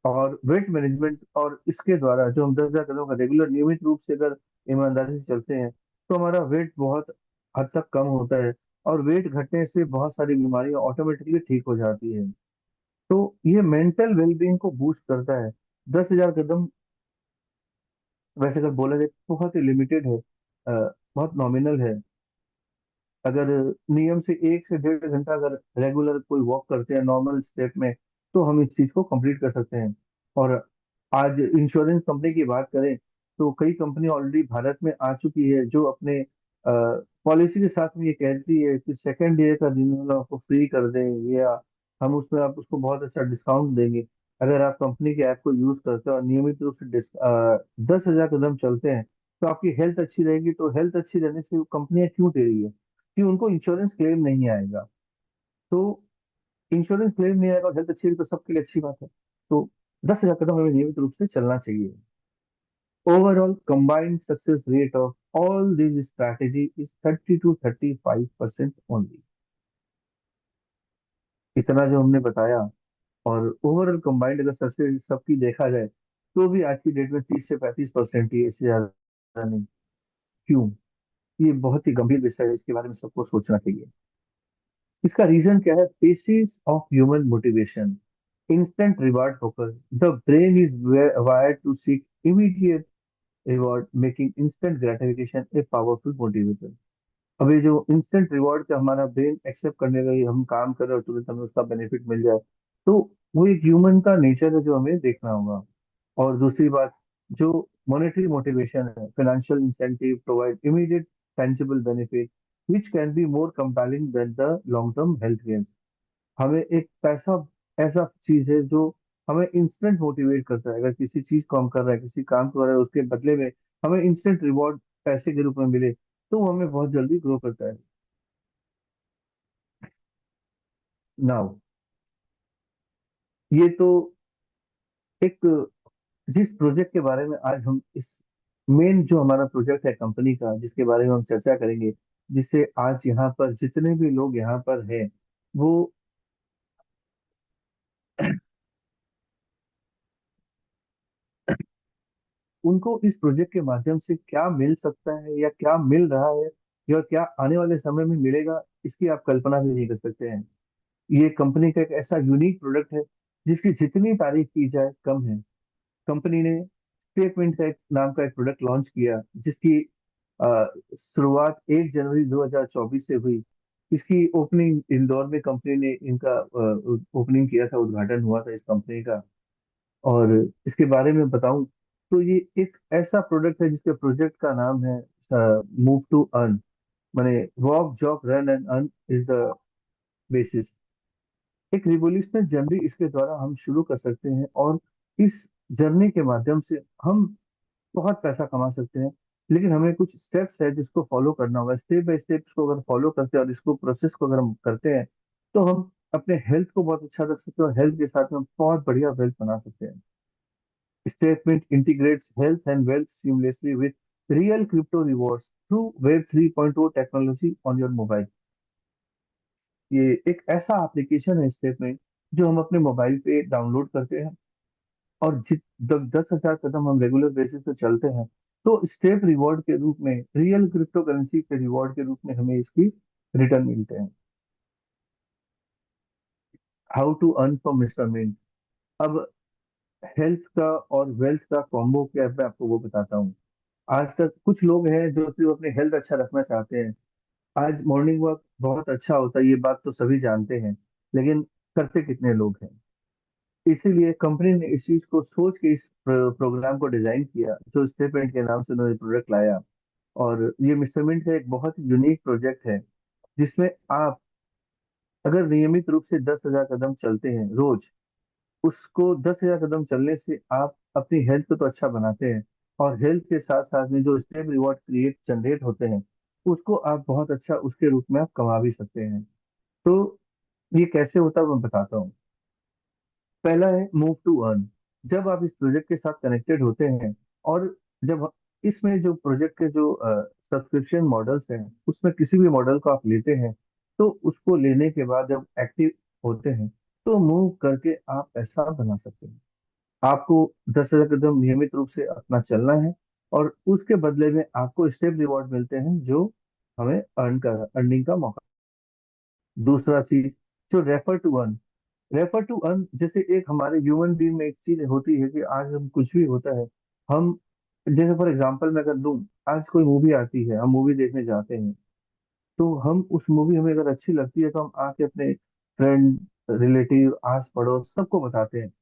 और वेट मैनेजमेंट, और इसके द्वारा जो हम 10,000 कदम का रेगुलर नियमित रूप से अगर ईमानदारी से चलते हैं, तो हमारा वेट बहुत हद तक कम होता है। और वेट घटने से बहुत सारी बीमारियां ऑटोमेटिकली ठीक हो जाती है। तो ये मेंटल वेलबींग को बूस्ट करता है। 10,000 कदम वैसे अगर बोला जाए तो बहुत ही लिमिटेड है, बहुत नॉमिनल है। अगर नियम से 1 से 1.5 घंटा अगर रेगुलर कोई वॉक करते हैं नॉर्मल स्टेप में, तो हम इस चीज को कंप्लीट कर सकते हैं। और आज इंश्योरेंस कंपनी की बात करें, तो कई कंपनी ऑलरेडी भारत में आ चुकी है जो अपने पॉलिसी के साथ में ये कहती है कि सेकेंड ईयर का रिन्यूअल आपको फ्री कर दें, या हम उसमें आप उसको बहुत अच्छा डिस्काउंट देंगे अगर आप कंपनी के ऐप को यूज करते हैं और नियमित रूप से 10,000 कदम चलते हैं। तो आपकी हेल्थ अच्छी रहेगी, तो हेल्थ अच्छी रहने से कंपनियां क्यों दे रही है कि उनको इंश्योरेंस क्लेम नहीं आएगा। तो इंश्योरेंस क्लेम नहीं आएगा और हेल्थ अच्छी है तो सबके लिए अच्छी बात है। तो 10,000 कदम हमें नियमित रूप से चलना चाहिए। Overall combined success rate of all this strategy is 30 to 35% only. इतना जो हमने बताया, और ओवरऑल कंबाइंड अगर सक्सेस सबकी देखा जाए, तो भी आज की डेट में 30 से 35% ही, इससे ज्यादा नहीं। क्यों? ये बहुत ही गंभीर विषय है, इसके बारे में सबको सोचना चाहिए। इसका रीजन क्या है? Basis of human motivation, instant reward focus. The brain is wired to seek immediate reward, making instant gratification a powerful motivator. अभी जो इंस्टेंट रिवॉर्ड का हमारा ब्रेन एक्सेप्ट करने का, हम काम कर रहे हो तुरंत हमें उसका बेनिफिट मिल जाए, तो वो एक ह्यूमन का नेचर है जो हमें देखना होगा। और दूसरी बात, जो मॉनेटरी मोटिवेशन है, financial incentive provide immediate tangible benefit which can be more compelling than the long term health gain. हमें एक पैसा ऐसा चीज है जो हमें इंस्टेंट मोटिवेट करता है। अगर किसी चीज को हम कर रहे हैं, किसी काम को कर रहे हैं, उसके बदले में हमें इंस्टेंट रिवॉर्ड पैसे के रूप में मिले, तो वो हमें बहुत जल्दी ग्रो करता है। नाउ, ये तो एक, जिस प्रोजेक्ट के बारे में आज हम इस मेन जो हमारा प्रोजेक्ट है कंपनी का, जिसके बारे में हम चर्चा करेंगे, जिससे आज यहाँ पर जितने भी लोग यहाँ पर हैं, वो उनको इस प्रोजेक्ट के माध्यम से क्या मिल सकता है या क्या मिल रहा है, या क्या आने वाले समय में मिलेगा, इसकी आप कल्पना भी नहीं कर सकते हैं। ये कंपनी का एक ऐसा यूनिक प्रोडक्ट है जिसकी जितनी तारीफ की जाए कम है। कंपनी ने स्टेटमेंट का एक नाम का एक प्रोडक्ट लॉन्च किया, जिसकी शुरुआत 1 जनवरी 2024 से हुई। इसकी ओपनिंग इंदौर में कंपनी ने इनका ओपनिंग किया था, उद्घाटन हुआ था इस कंपनी का। और इसके बारे में बताऊं, तो ये एक ऐसा प्रोडक्ट है जिसके प्रोजेक्ट का नाम है मूव टू अर्न। माने walk job run and earn is the basis. एक रिवोल्यूशनरी जर्नी इसके द्वारा हम शुरू कर सकते हैं, और इस जर्नी के माध्यम से हम बहुत पैसा कमा सकते हैं। लेकिन हमें कुछ स्टेप्स है जिसको फॉलो करना होगा। स्टेप बाय स्टेप को अगर फॉलो करते हैं और इसको प्रोसेस को अगर हम करते हैं, तो हम अपने हेल्थ को बहुत अच्छा रख सकते हैं, और हेल्थ के साथ में हम बहुत बढ़िया वेल्थ बना सकते हैं। Statement integrates health and wealth seamlessly with real crypto rewards through Web 3.0 technology on your mobile। ये एक ऐसा एप्लीकेशन है स्टेटमेंट, जो हम अपने मोबाइल पे डाउनलोड करते हैं, और जित 10,000 कदम हम रेगुलर बेसिस पे चलते हैं, तो स्टेप रिवॉर्ड के रूप में, रियल क्रिप्टो करेंसी के रिवॉर्ड के रूप में हमें इसकी रिटर्न मिलते हैं। How to earn from Mr Mint. अब हेल्थ का और वेल्थ का कॉम्बो क्या है, मैं आपको वो बताता हूँ। आज तक कुछ लोग हैं जो सिर्फ अपने हेल्थ अच्छा रखना चाहते हैं। आज मॉर्निंग वॉक बहुत अच्छा होता है, ये बात तो सभी जानते हैं, लेकिन करते कितने लोग हैं। इसीलिए कंपनी ने इस चीज को सोच के इस प्रोग्राम को डिजाइन किया, जो स्टेटमेंट के नाम से उन्होंने प्रोडक्ट लाया। और ये मिस्टर मिंट का एक बहुत यूनिक प्रोजेक्ट है, जिसमें आप अगर नियमित रूप से 10,000 कदम चलते हैं रोज, उसको 10,000 कदम चलने से आप अपनी हेल्थ को तो अच्छा बनाते हैं, और हेल्थ के साथ साथ में जो स्टेप रिवॉर्ड क्रिएट जनरेट होते हैं, उसको आप बहुत अच्छा उसके रूप में आप कमा भी सकते हैं। तो ये कैसे होता है मैं बताता हूँ। पहला है मूव टू अर्न। जब आप इस प्रोजेक्ट के साथ कनेक्टेड होते हैं, और जब इसमें जो प्रोजेक्ट के जो सब्सक्रिप्शन मॉडल्स हैं, उसमें किसी भी मॉडल को आप लेते हैं, तो उसको लेने के बाद जब एक्टिव होते हैं, तो मूव करके आप पैसा बना सकते हैं। आपको 10,000 कदम नियमित रूप से अपना चलना है, और उसके बदले में आपको स्टेप रिवॉर्ड मिलते हैं जो हमें अर्निंग का मौका। दूसरा चीज, जो रेफर टू अर्न, जैसे एक हमारे ह्यूमन बीइंग में एक चीज होती है कि आज हम कुछ भी होता है, हम, जैसे फॉर एग्जांपल मैं अगर लूं, आज कोई मूवी आती है, हम मूवी देखने जाते हैं, तो हम उस मूवी हमें अगर अच्छी लगती है तो हम आके अपने फ्रेंड, रिलेटिव, आस पड़ोस सबको बताते हैं।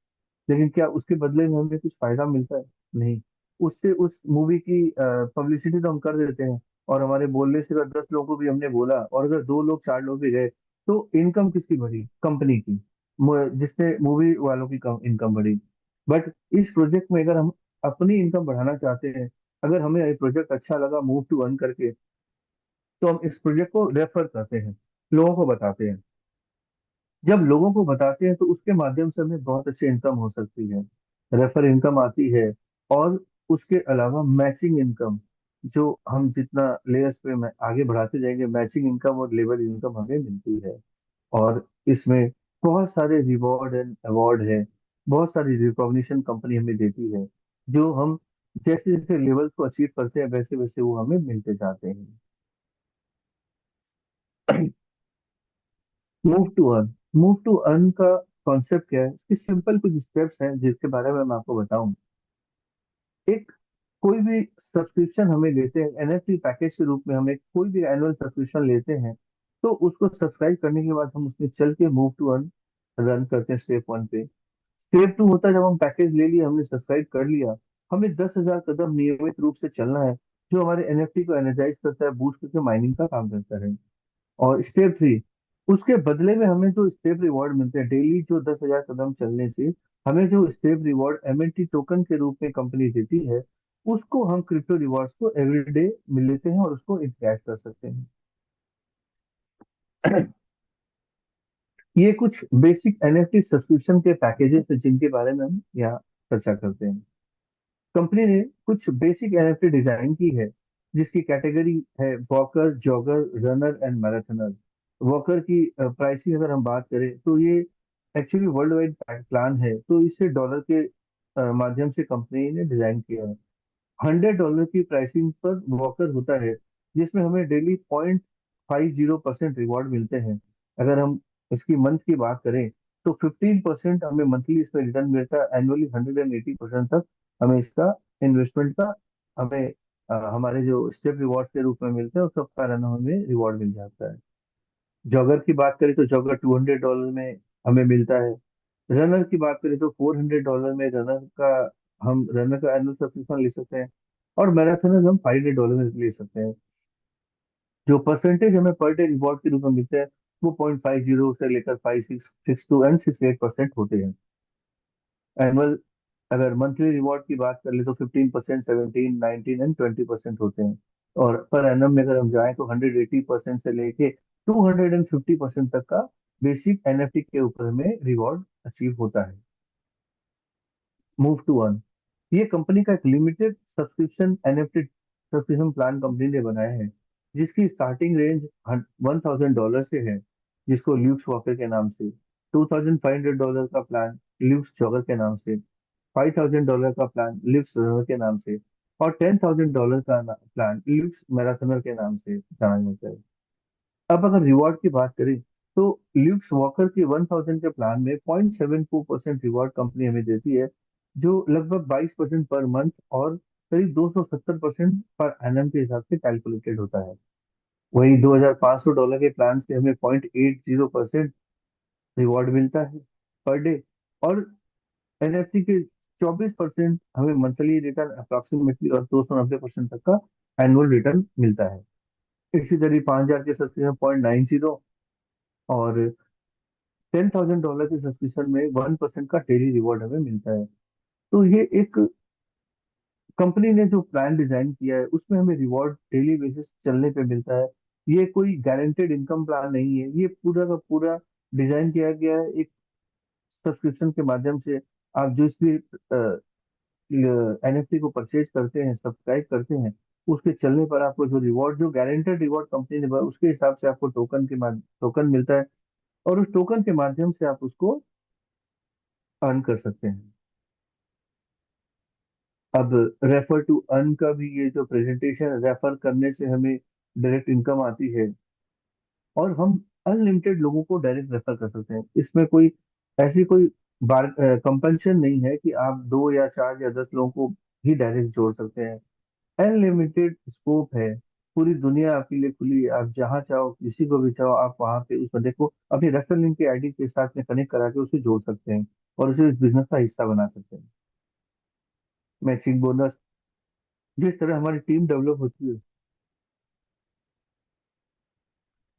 लेकिन क्या उसके बदले में हमें कुछ फायदा मिलता है? नहीं। उससे उस मूवी की पब्लिसिटी तो हम कर देते हैं, और हमारे बोलने से अगर 10 लोगों को भी हमने बोला, और अगर 2 लोग 4 लोग भी गए, तो इनकम किसकी बढ़ी? कंपनी की। जिससे मूवी वालों की इनकम बढ़ी। बट इस प्रोजेक्ट में अगर हम अपनी इनकम बढ़ाना चाहते हैं, अगर हमें ये प्रोजेक्ट अच्छा लगा मूव टू अर्न करके, तो हम इस प्रोजेक्ट को रेफर करते हैं, लोगों को बताते हैं। जब लोगों को बताते हैं तो उसके माध्यम से हमें बहुत अच्छी इनकम हो सकती है, रेफर इनकम आती है। और उसके अलावा मैचिंग इनकम, जो हम जितना लेयर्स पे आगे बढ़ाते जाएंगे, मैचिंग इनकम और लेवल इनकम हमें मिलती है। और इसमें बहुत सारे रिवॉर्ड एंड अवार्ड है, बहुत सारी रिकॉग्निशन कंपनी हमें देती है, जो हम जैसे जैसे लेवल्स को अचीव करते हैं, वैसे वैसे वो हमें मिलते जाते हैं। Move to earn. Move to earn का कॉन्सेप्ट क्या है? इसके सिंपल कुछ स्टेप्स हैं जिसके बारे में मैं आपको बताऊं। एक, कोई भी सब्सक्रिप्शन हमें लेते हैं एनएफटी पैकेज के रूप में, हमें कोई भी एनुअल सब्सक्रिप्शन लेते हैं, तो उसको सब्सक्राइब करने के बाद हम उसमें चल के मूव टू अर्न रन करते हैं स्टेप 1 पे। स्टेप 2 होता है जब हम पैकेज ले लिया, हमने सब्सक्राइब कर लिया, हमें 10,000 कदम नियमित रूप से चलना है, जो हमारे एनएफटी को एनर्जाइज करता है, बूस्ट करके माइनिंग का काम करता है। और स्टेप 3, उसके बदले में हमें जो स्टेप रिवॉर्ड मिलते हैं डेली, जो 10,000 कदम चलने से हमें जो स्टेप रिवॉर्ड एमएनटी टोकन के रूप में कंपनी देती है, उसको हम क्रिप्टो रिवॉर्ड्स को एवरीडे मिल लेते हैं और उसको इंटरैक्ट कर सकते हैं। ये कुछ बेसिक एनएफटी सब्सक्रिप्शन के पैकेजेस हैं जिनके बारे में हम यहाँ चर्चा करते हैं। कंपनी ने कुछ बेसिक एनएफटी डिजाइन की है, जिसकी कैटेगरी है walker, jogger, runner and marathoner. Walker की प्राइसिंग अगर हम बात करें, तो ये एक्चुअली वर्ल्ड वाइड प्लान है, तो इसे डॉलर के माध्यम से कंपनी ने डिजाइन किया है। $100 की प्राइसिंग पर वॉकर होता है, जिसमें हमें डेली 0.50% रिवॉर्ड मिलते हैं। अगर हम इसकी मंथ की बात करें, तो 15% हमें मंथली इसमें रिटर्न मिलता है। एनुअली 180% तक हमें इसका इन्वेस्टमेंट का, हमें हमारे जो स्टेप रिवॉर्ड के रूप में मिलते हैं, उस सब का हमें रिवॉर्ड मिल जाता है। जॉगर की बात करें तो जॉगर $200 में हमें मिलता है। रनर की बात करें तो $400 में रनर का एनुअल सब्सक्रिप्शन ले सकते हैं। और मैराथनर हम $500 में ले सकते हैं। जो परसेंटेज हमें पर डे रिवॉर्ड के रूप में मिलते हैं, वो 0.50 से लेकर 5.662 एंड 68% होते हैं। एनुअल, अगर मंथली रिवॉर्ड की बात कर ले तो 15%, 17, 19 एंड 20% होते हैं। और पर एनम में अगर हम जाएं तो 180% से लेके 250% तक का बेसिक एनएफटी के ऊपर हमें रिवॉर्ड अचीव होता है। मूव टू अर्न, ये कंपनी का एक limited subscription NFT subscription plan company ने बनाया है, जिसकी स्टार्टिंग रेंज $1,000 से है, जिसको ल्यूक्स वॉकर के नाम से। $2,500 का प्लान ल्यूक्स जॉगर के नाम से। $5,000 का प्लान ल्यूक्स रनर के नाम से। और $10,000 का प्लान ल्यूक्स मैराथनर के नाम से जाना जाता है। अब अगर रिवॉर्ड की बात करें, तो ल्यूक्स वॉकर के 1,000 के प्लान में 0.74% रिवॉर्ड कंपनी हमें देती है, जो लगभग 22% पर मंथ और करीब 270% पर एनएम के हिसाब से कैलकुलेटेड होता है। वही $2,500 के प्लान से हमें 0.80% रिवॉर्ड मिलता है पर डे। और एनएफटी के 24% हमें मंथली रिटर्न अप्रोक्सीमेटली, और 290% तक का एनुअल रिटर्न मिलता है। इसी तरह 5,000 के सब्सक्रिप्शन 0.90, और $10,000 के सब्सक्रिप्शन में 1% का डेली रिवॉर्ड हमें मिलता है। तो ये एक कंपनी ने जो प्लान डिजाइन किया है, उसमें हमें रिवॉर्ड डेली बेसिस चलने पे मिलता है। ये कोई गारंटेड इनकम प्लान नहीं है, ये पूरा का पूरा डिजाइन किया गया है एक सब्सक्रिप्शन के माध्यम से। आप जो भी एनएफटी को परचेज करते हैं, सब्सक्राइब करते हैं, उसके चलने पर आपको जो रिवॉर्ड, जो गारंटेड रिवॉर्ड कंपनी ने उसके हिसाब से आपको टोकन मिलता है, और उस टोकन के माध्यम से आप उसको अर्न कर सकते हैं। अब रेफर टू अर्न का भी ये जो प्रेजेंटेशन, रेफर करने से हमें डायरेक्ट इनकम आती है, और हम अनलिमिटेड लोगों को डायरेक्ट रेफर कर सकते हैं। इसमें कोई ऐसी कोई बार कंपल्शन नहीं है कि आप 2 या 4 या 10 लोगों को ही डायरेक्ट जोड़ सकते हैं। अनलिमिटेड स्कोप है, पूरी दुनिया आपके लिए खुली है। आप जहाँ चाहो, किसी को भी चाहो, आप वहां पे उस बंदे को अपनी रेफरल लिंक के आईडी के साथ में कनेक्ट करा के उसे जोड़ सकते हैं, और उसे इस बिजनेस का हिस्सा बना सकते हैं। मैचिंग बोनस, जिस तरह हमारी टीम डेवलप होती है,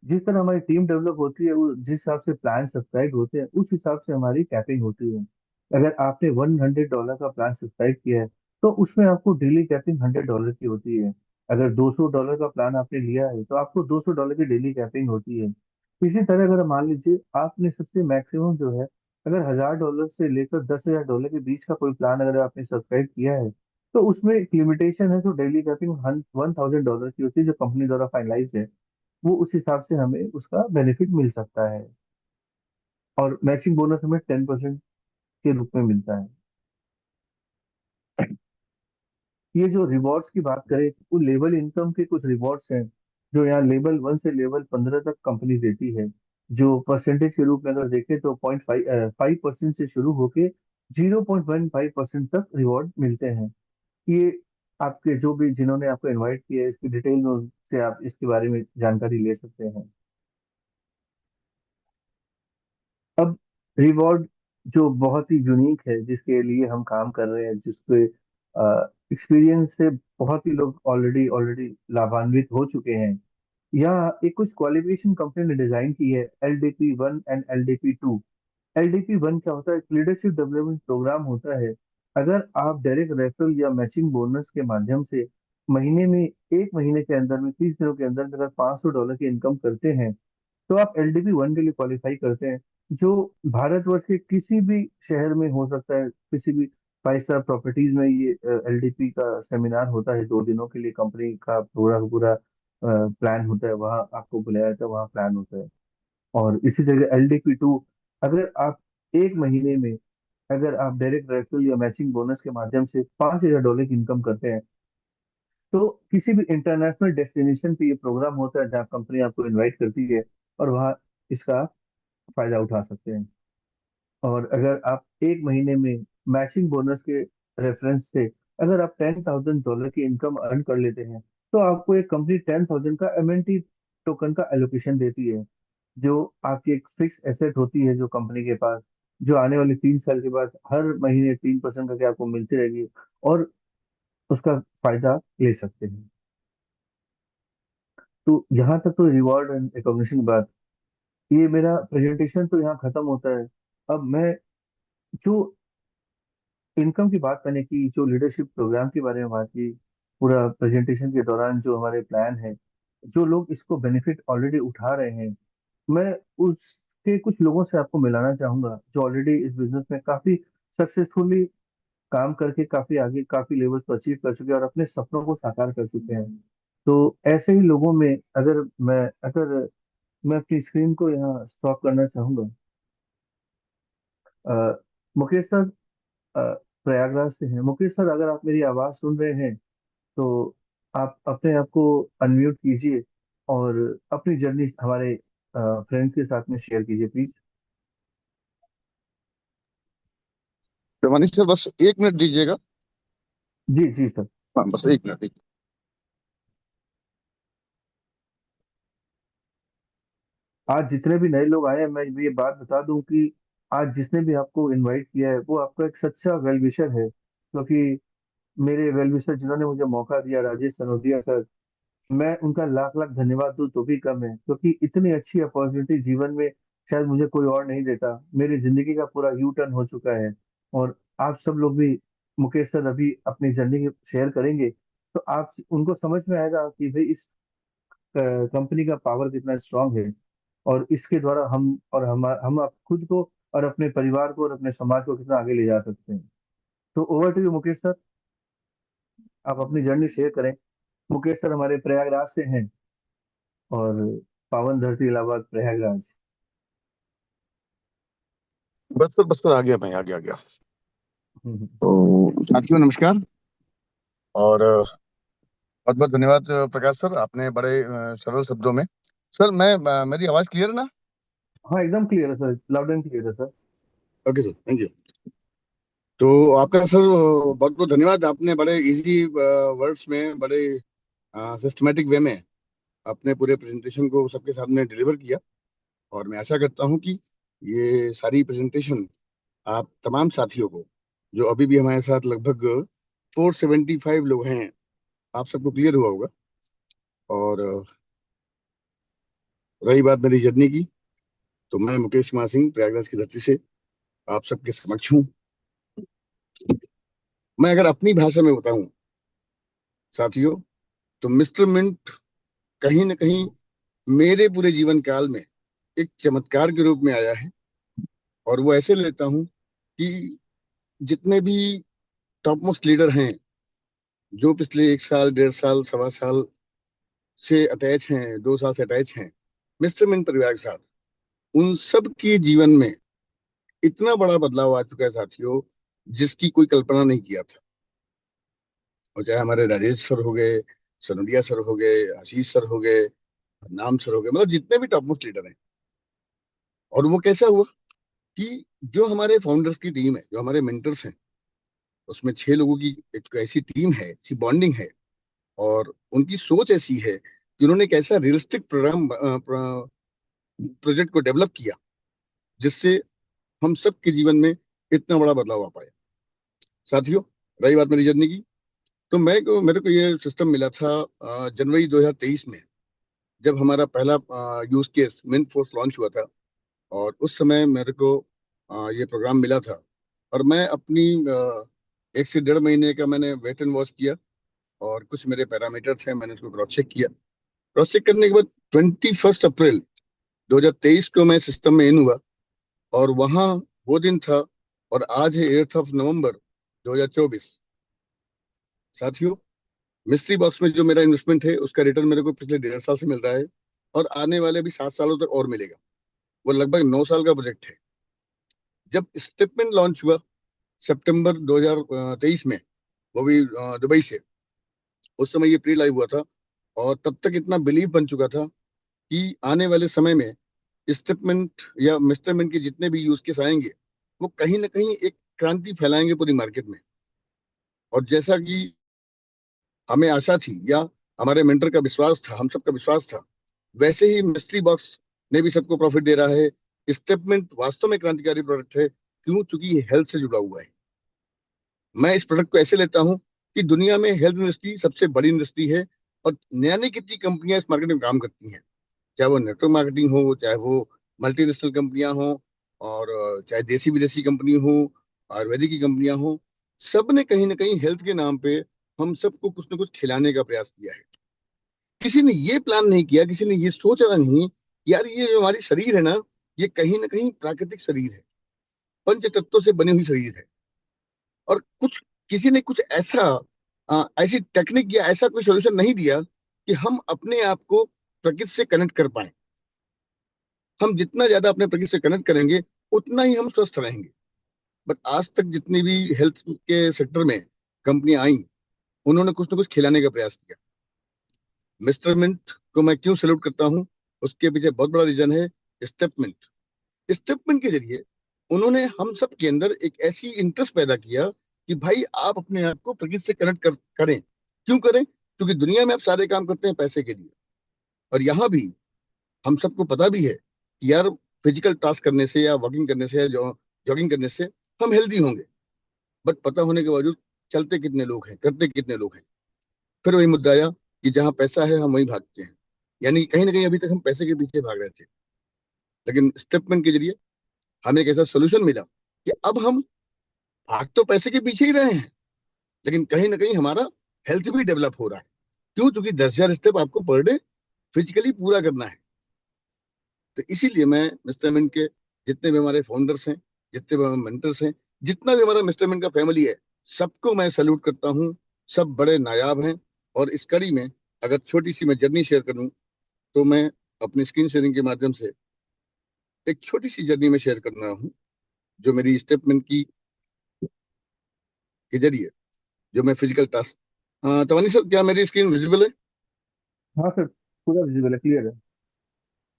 जिस तरह हमारी टीम डेवलप होती है, वो जिस हिसाब से प्लान सब्सक्राइब होते हैं, उस हिसाब से हमारी कैपिंग होती है। अगर आपने $100 का प्लान सब्सक्राइब किया है, तो उसमें आपको डेली कैपिंग $100 की होती है। अगर $200 का प्लान आपने लिया है, तो आपको $200 की डेली कैपिंग होती है। इसी तरह अगर मान लीजिए आपने सबसे मैक्सिमम जो है, अगर $1000 से लेकर $10,000 के बीच का कोई प्लान अगर आपने सब्सक्राइब किया है, तो उसमें एक लिमिटेशन है, जो डेली कैपिंग $1000 की होती है, जो कंपनी द्वारा फाइनलाइज है। वो उस हिसाब से हमें उसका बेनिफिट मिल सकता है, और मैचिंग बोनस हमें 10% के रूप में मिलता है। ये जो रिवॉर्ड्स की बात करें, वो लेवल इनकम के कुछ रिवॉर्ड्स हैं, जो यहाँ लेवल 1 से लेवल 15 तक कंपनी देती है। जो परसेंटेज के रूप में अगर देखें, तो 0.5% से शुरू होके 0.15% तक रिवॉर्ड मिलते हैं। ये आपके जो भी जिन्होंने आपको इनवाइट किया है, इसकी डिटेल में उनसे आप इसके बारे में जानकारी ले सकते हैं। अब रिवॉर्ड जो बहुत ही यूनिक है, जिसके लिए हम काम कर रहे हैं, जिसके एक्सपीरियंस से बहुत ही लोग ऑलरेडी ऑलरेडी लाभान्वित हो चुके हैं, या एक कुछ क्वालिफिकेशन कंपनी ने डिजाइन की है, LDP 1 एंड LDP 2। LDP 1 क्या होता है? लीडरशिप डेवलपमेंट प्रोग्राम होता है। अगर आप डायरेक्ट रेफरल या मैचिंग बोनस के माध्यम से महीने में, 1 महीने के अंदर में, 30 दिनों के अंदर में अगर $500 की इनकम करते हैं, तो आप LDP 1 के लिए क्वालिफाई करते हैं, जो भारतवर्ष के किसी भी शहर में हो सकता है। किसी भी 5 स्टार प्रॉपर्टीज में ये LDP का सेमिनार होता है, 2 दिनों के लिए कंपनी का पूरा पूरा प्लान होता है, वहाँ आपको बुलाया जाता है, वहाँ प्लान होता है। और इसी जगह LDP 2, अगर आप 1 महीने में, अगर आप डायरेक्ट रेफरल या मैचिंग बोनस के माध्यम से $5000 की इनकम करते हैं, तो किसी भी इंटरनेशनल डेस्टिनेशन पे ये प्रोग्राम होता है, जहाँ कंपनी आपको इनवाइट करती है, और वहाँ इसका फायदा उठा सकते हैं। और अगर आप 1 महीने में मैचिंग बोनस के रेफरेंस से अगर आप $10,000 की इनकम अर्न कर लेते हैं, तो आपको एक कंपनी 10,000 का MNT टोकन का एलोकेशन देती है, जो आपकी एक फिक्स एसेट होती है जो कंपनी के पास, जो आने वाले 3 साल के बाद हर महीने 3% करके आपको मिलती रहेगी, और उसका फायदा ले सकते हैं। तो यहाँ तक तो रिवॉर्ड एंड रिकॉग्निशन की बात, ये मेरा प्रेजेंटेशन तो यहाँ खत्म होता है। अब मैं जो इनकम की बात करने की, जो लीडरशिप प्रोग्राम के बारे में बात की, पूरा प्रेजेंटेशन के दौरान जो हमारे प्लान है, जो लोग इसको बेनिफिट ऑलरेडी उठा रहे हैं, मैं उसके कुछ लोगों से आपको मिलाना चाहूंगा, जो ऑलरेडी इस बिजनेस में काफी सक्सेसफुली काम करके काफी आगे, काफी लेवल्स को अचीव कर चुके हैं, और अपने सपनों को साकार कर चुके हैं। तो ऐसे ही लोगों में अगर मैं अपनी स्क्रीन को यहाँ स्टॉप करना चाहूंगा। अ, मुकेश सर प्रयागराज से हैं। मुकेश सर, अगर आप मेरी आवाज़ सुन रहे हैं, तो आप अपने आप को अनम्यूट कीजिए, और अपनी जर्नी हमारे फ्रेंड्स के साथ में शेयर कीजिए प्लीज। तो मनीष सर बस 1 मिनट दीजिएगा। जी जी सर। हाँ बस 1 मिनट दीजिए। आज जितने भी नए लोग आए हैं, मैं ये बात बता दूं कि आज जिसने भी आपको इनवाइट किया है, वो आपका एक सच्चा वेल विशर है, क्योंकि मेरे वेल विशर जिन्होंने मुझे मौका दिया, राजेश सनोदिया सर, मैं उनका लाख लाख धन्यवाद दूं तो भी कम है, क्योंकि इतनी अच्छी अपॉर्चुनिटी जीवन में शायद मुझे कोई और नहीं देता। मेरी जिंदगी का पूरा यू टर्न हो चुका है, और आप सब लोग भी, मुकेश सर अभी अपनी जर्नी शेयर करेंगे, तो आप उनको समझ में आएगा कि भाई इस कंपनी का पावर कितना स्ट्रांग है, और इसके द्वारा हम आप खुद को और अपने परिवार को और अपने समाज को कितना आगे ले जा सकते हैं। तो over to you Mukesh sir, आप अपनी जर्नी शेयर करें। मुकेश सर हमारे प्रयागराज से हैं, और पावन धरती इलाहाबाद प्रयागराज। बस आ गया, मैं आ गया। हम्म। तो साथियों नमस्कार, और बहुत बहुत धन्यवाद प्रकाश सर, आपने बड़े सरल शब्दों में। सर मेरी आवाज क्लियर है ना? हाँ एकदम क्लियर है सर, लाउड एंड क्लियर है sir. Okay sir, thank you. तो आपका सर बहुत बहुत धन्यवाद, आपने बड़े इजी वर्ड्स में, बड़े सिस्टमेटिक वे में अपने पूरे प्रेजेंटेशन को सबके सामने डिलीवर किया। और मैं आशा करता हूं कि ये सारी प्रेजेंटेशन आप तमाम साथियों को, जो अभी भी हमारे साथ लगभग 475 लोग हैं, आप सबको क्लियर हुआ होगा। और रही बात मेरी जर्नी की, तो मैं मुकेश कुमार सिंह प्रयागराज की धरती से आप सबके समक्ष हूँ। मैं अगर अपनी भाषा में बताऊं साथियों, तो मिस्टर मिंट कहीं ना कहीं मेरे पूरे जीवन काल में एक चमत्कार के रूप में आया है। और वो ऐसे लेता हूं कि जितने भी टॉप मोस्ट लीडर हैं, जो पिछले 1 साल, 1.5 साल, 1.25 साल से अटैच हैं, 2 साल से अटैच हैं मिस्टर मिंट परिवार के साथ, उन सब के जीवन में इतना बड़ा बदलाव आ चुका है साथियों, जिसकी कोई कल्पना नहीं किया था। और चाहे हमारे राजेश सर हो गए, सनोडिया सर हो गए, आशीष सर हो गए, नाम सर हो गए, मतलब जितने भी टॉप मोस्ट लीडर हैं। और वो कैसा हुआ कि जो हमारे फाउंडर्स की टीम है, जो हमारे मेंटर्स हैं, उसमें 6 लोगों की एक ऐसी टीम है, ऐसी बॉन्डिंग है, और उनकी सोच ऐसी है कि उन्होंने एक ऐसा रियलिस्टिक प्रोजेक्ट को डेवलप किया, जिससे हम सब के जीवन में इतना बड़ा बदलाव आ पाया। साथियों, रही बात मेरी जर्नी की, तो मेरे को ये सिस्टम मिला था जनवरी 2023 में, जब हमारा पहला use case Mint Force launch हुआ था। और उस समय मेरे को ये प्रोग्राम मिला था। और मैं अपनी 1 से 1.5 महीने का मैंने वेट एंड वॉच किया, और कुछ मेरे पैरामीटर्स हैं, मैंने उसको क्रॉस चेक किया। क्रॉस चेक करने के बाद 21 अप्रैल 2023 को मैं सिस्टम में इन हुआ, और वहां वो दिन था। और आज है 8 नवंबर 2024। साथियों, मिस्ट्री बॉक्स में जो मेरा इन्वेस्टमेंट है, उसका रिटर्न मेरे को पिछले 1.5 साल से मिल रहा है, और आने वाले भी 7 सालों तक और मिलेगा। वो लगभग 9 साल का प्रोजेक्ट है। जब स्टेटमेंट लॉन्च हुआ सितंबर 2023 में, वो भी दुबई से, उस समय ये प्री लाइव हुआ था। और तब तक इतना बिलीव बन चुका था कि आने वाले समय में स्टेटमेंट या मिस्टरमेंट के जितने भी यूज केस आएंगे, वो कहीं ना कहीं एक क्रांति फैलाएंगे पूरी मार्केट में। और जैसा कि हमें आशा थी, या हमारे मेंटर का विश्वास था, हम सबका विश्वास था, वैसे ही मिस्ट्री बॉक्स ने भी सबको प्रॉफिट दे रहा है। स्टेटमेंट वास्तव में क्रांतिकारी प्रोडक्ट है, क्यों? चूंकि ये हेल्थ से जुड़ा हुआ है। मैं इस प्रोडक्ट को ऐसे लेता हूं कि दुनिया में हेल्थ इंडस्ट्री सबसे बड़ी इंडस्ट्री है, और नई कितनी कंपनियां इस मार्केट में काम करती हैं, चाहे वो नेटवर्क मार्केटिंग हो, चाहे वो मल्टीनेशनल कंपनियां हो, और चाहे देसी विदेशी कंपनी हो, आयुर्वेदिक की कंपनियां हो, सब ने कहीं ना कहीं हेल्थ के नाम पे हम सबको कुछ ना कुछ खिलाने का प्रयास किया है। किसी ने ये प्लान नहीं किया, किसी ने ये सोचा नहीं कि यार ये जो हमारी शरीर है ना, ये कहीं ना कहीं प्राकृतिक शरीर है, पंच तत्वों से बनी हुई शरीर है। और कुछ किसी ने कुछ ऐसा ऐसी टेक्निक या ऐसा कोई सोल्यूशन नहीं दिया कि हम अपने आप को प्रकृति से कनेक्ट कर पाए। हम जितना ज्यादा अपने प्रकृति से कनेक्ट करेंगे, उतना ही हम स्वस्थ रहेंगे। बट आज तक जितनी भी हेल्थ के सेक्टर में कंपनियां आई, उन्होंने कुछ ना कुछ खिलाने का प्रयास किया। मिस्टर मिंट को मैं क्यों सैल्यूट करता हूँ, उसके पीछे बहुत बड़ा रीजन है स्टेपमिंट। स्टेपमिंट के जरिए उन्होंने हम सब के अंदर एक ऐसी इंटरेस्ट पैदा किया कि भाई आप अपने आप को प्रकृति से करें। क्यों करें? क्योंकि दुनिया में आप सारे काम करते हैं पैसे के लिए, और यहाँ भी हम सबको पता भी है कि यार फिजिकल टास्क करने से, या वॉकिंग करने से, या जॉगिंग करने से हम हेल्दी होंगे। बट पता होने के बावजूद चलते कितने लोग हैं, करते कितने लोग हैं? फिर वही मुद्दा आया कि जहां पैसा है हम वहीं भागते हैं। यानी कहीं ना कहीं अभी तक हम पैसे के पीछे भाग रहे थे। लेकिन स्टेपमेंट के जरिए हमें एक ऐसा सोल्यूशन मिला कि अब हम भाग तो पैसे के पीछे ही रहे हैं, लेकिन कहीं ना कहीं हमारा हेल्थ भी डेवलप हो रहा है। क्यों? क्योंकि 10,000 स्टेप आपको पर डे फिजिकली पूरा करना है। तो इसीलिए मैं मिस्टर मिंट के जितने भी हमारे फाउंडर्स हैं, जितने भी हमारे मेंटर्स हैं, जितना भी हमारा मिस्टर मिंट का फैमिली है, सबको मैं सैल्यूट करता हूँ। सब बड़े नायाब हैं। और इस कड़ी में अगर छोटी सी मैं जर्नी शेयर करूँ, तो मैं अपनी स्क्रीन शेयरिंग के माध्यम से एक छोटी सी जर्नी में शेयर कर रहा हूँ, जो मेरी स्टेटमेंट की के जरिए जो मैं फिजिकल टास्क। तवानी सर, क्या मेरी स्क्रीन विजिबल है? हाँ सर, पूरा विजिबल है, क्लियर है।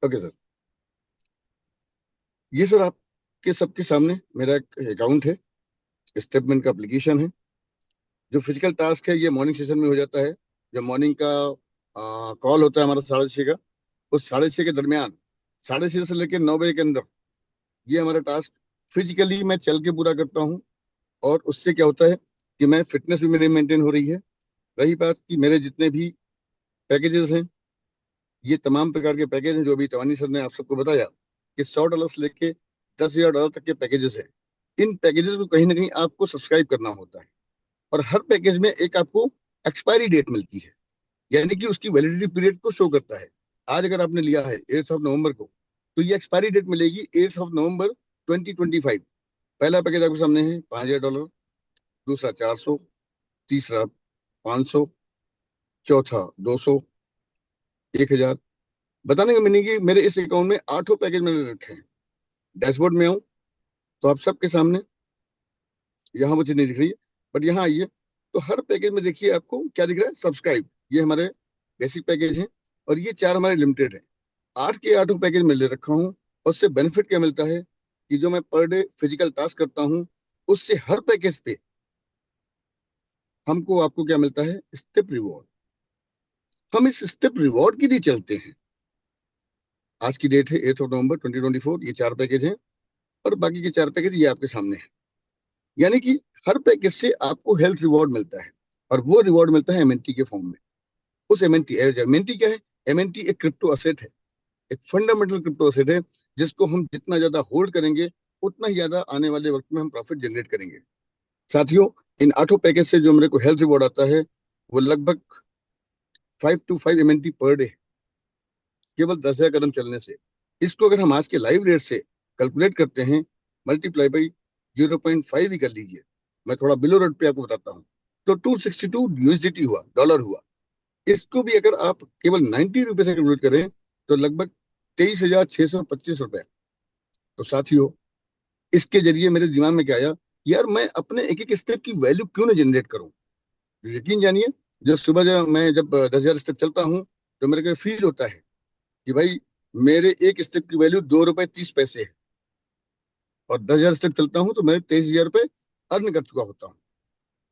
Okay sir. ये सर आपके सबके सामने मेरा एक अकाउंट है, स्टेटमेंट का एप्लीकेशन है। जो फिजिकल टास्क है ये मॉर्निंग सेशन में हो जाता है। जो मॉर्निंग का कॉल होता है हमारा 6:30 का, उस 6:30 के दरमियान, 6:30 से लेकर 9 बजे के अंदर ये हमारा टास्क फिजिकली मैं चल के पूरा करता हूँ। और उससे क्या होता है कि मैं फिटनेस भी मेरी मेंटेन हो रही है। रही बात कि मेरे जितने भी पैकेजेस हैं, ये तमाम प्रकार के पैकेज हैं जो अभी तवानी सर ने आप सबको बताया कि $100 से लेके $10,000 तक के पैकेजेस हैं। इन पैकेजेस को कहीं ना कहीं आपको सब्सक्राइब करना होता है। और हर पैकेज में एक आपको एक्सपायरी डेट मिलती है, यानी कि उसकी वैलिडिटी पीरियड को शो करता है। आज अगर आपने लिया है 8 नवंबर को, तो ये एक्सपायरी डेट मिलेगी 8 नवंबर 2025। पहला पैकेज आपके सामने है $5,000, दूसरा 400, तीसरा 500, चौथा 200, 1,000। बताने का मीनिंग कि मेरे इस अकाउंट में 8 पैकेज मैंने रखे हैं। डैशबोर्ड में आऊं तो आप सबके सामने यहाँ मुझे नहीं दिख रही है, बट यहाँ आइए तो हर पैकेज में देखिए आपको क्या दिख रहा है, सब्सक्राइब। ये हमारे बेसिक पैकेज हैं और ये 4 हमारे लिमिटेड हैं। 8 के 8 पैकेज में ले रखा हूँ। और उससे बेनिफिट क्या मिलता है कि जो मैं पर डे फिजिकल टास्क करता हूँ, उससे हर पैकेज पे हमको आपको क्या मिलता है, स्टेप रिवॉर्ड। हम इस स्टेप रिवॉर्ड के लिए चलते हैं। आज की डेट है 8 नवंबर 2024। ये 4 पैकेज हैं और बाकी के 4 पैकेज ये आपके सामने हैं। यानी कि हर पैकेज से आपको हेल्थ रिवॉर्ड मिलता है, और वो रिवॉर्ड मिलता है एमएनटी के फॉर्म में। उस एमएनटी क्या है? एमएनटी एक क्रिप्टो असेट है, एक फंडामेंटल क्रिप्टो असेट है, जिसको हम जितना ज्यादा होल्ड करेंगे उतना ही ज्यादा आने वाले वक्त में हम प्रॉफिट जनरेट करेंगे। साथियों, इन 8 पैकेज से जो मेरे को हेल्थ रिवॉर्ड आता है, वो लगभग 5 to 5 MNT पर डे, केवल 10,000 कदम चलने से। इसको अगर हम आज के लाइव रेट से कैलकुलेट करते हैं, मल्टीप्लाई बाई 0.5 ही कर लीजिए, मैं थोड़ा बिलो रेट पे आपको बताता हूँ, तो 262 USDT हुआ, डॉलर हुआ। इसको भी अगर आप केवल 90 रुपए से कैलकुलेट करें, तो लगभग 23,625 रुपए। तो साथियों, इसके जरिए मेरे दिमाग में क्या आया, यार मैं अपने एक एक स्टेप की वैल्यू क्यों ना जनरेट करूं। यकीन जानिए, जो सुबह जब 10,000 स्टेप चलता हूँ, तो मेरे को फील होता है कि भाई मेरे एक स्टेप की वैल्यू ₹2.30 है। और 10,000 स्टेप चलता हूँ तो मैं 23,000 रुपये अर्न कर चुका होता हूँ।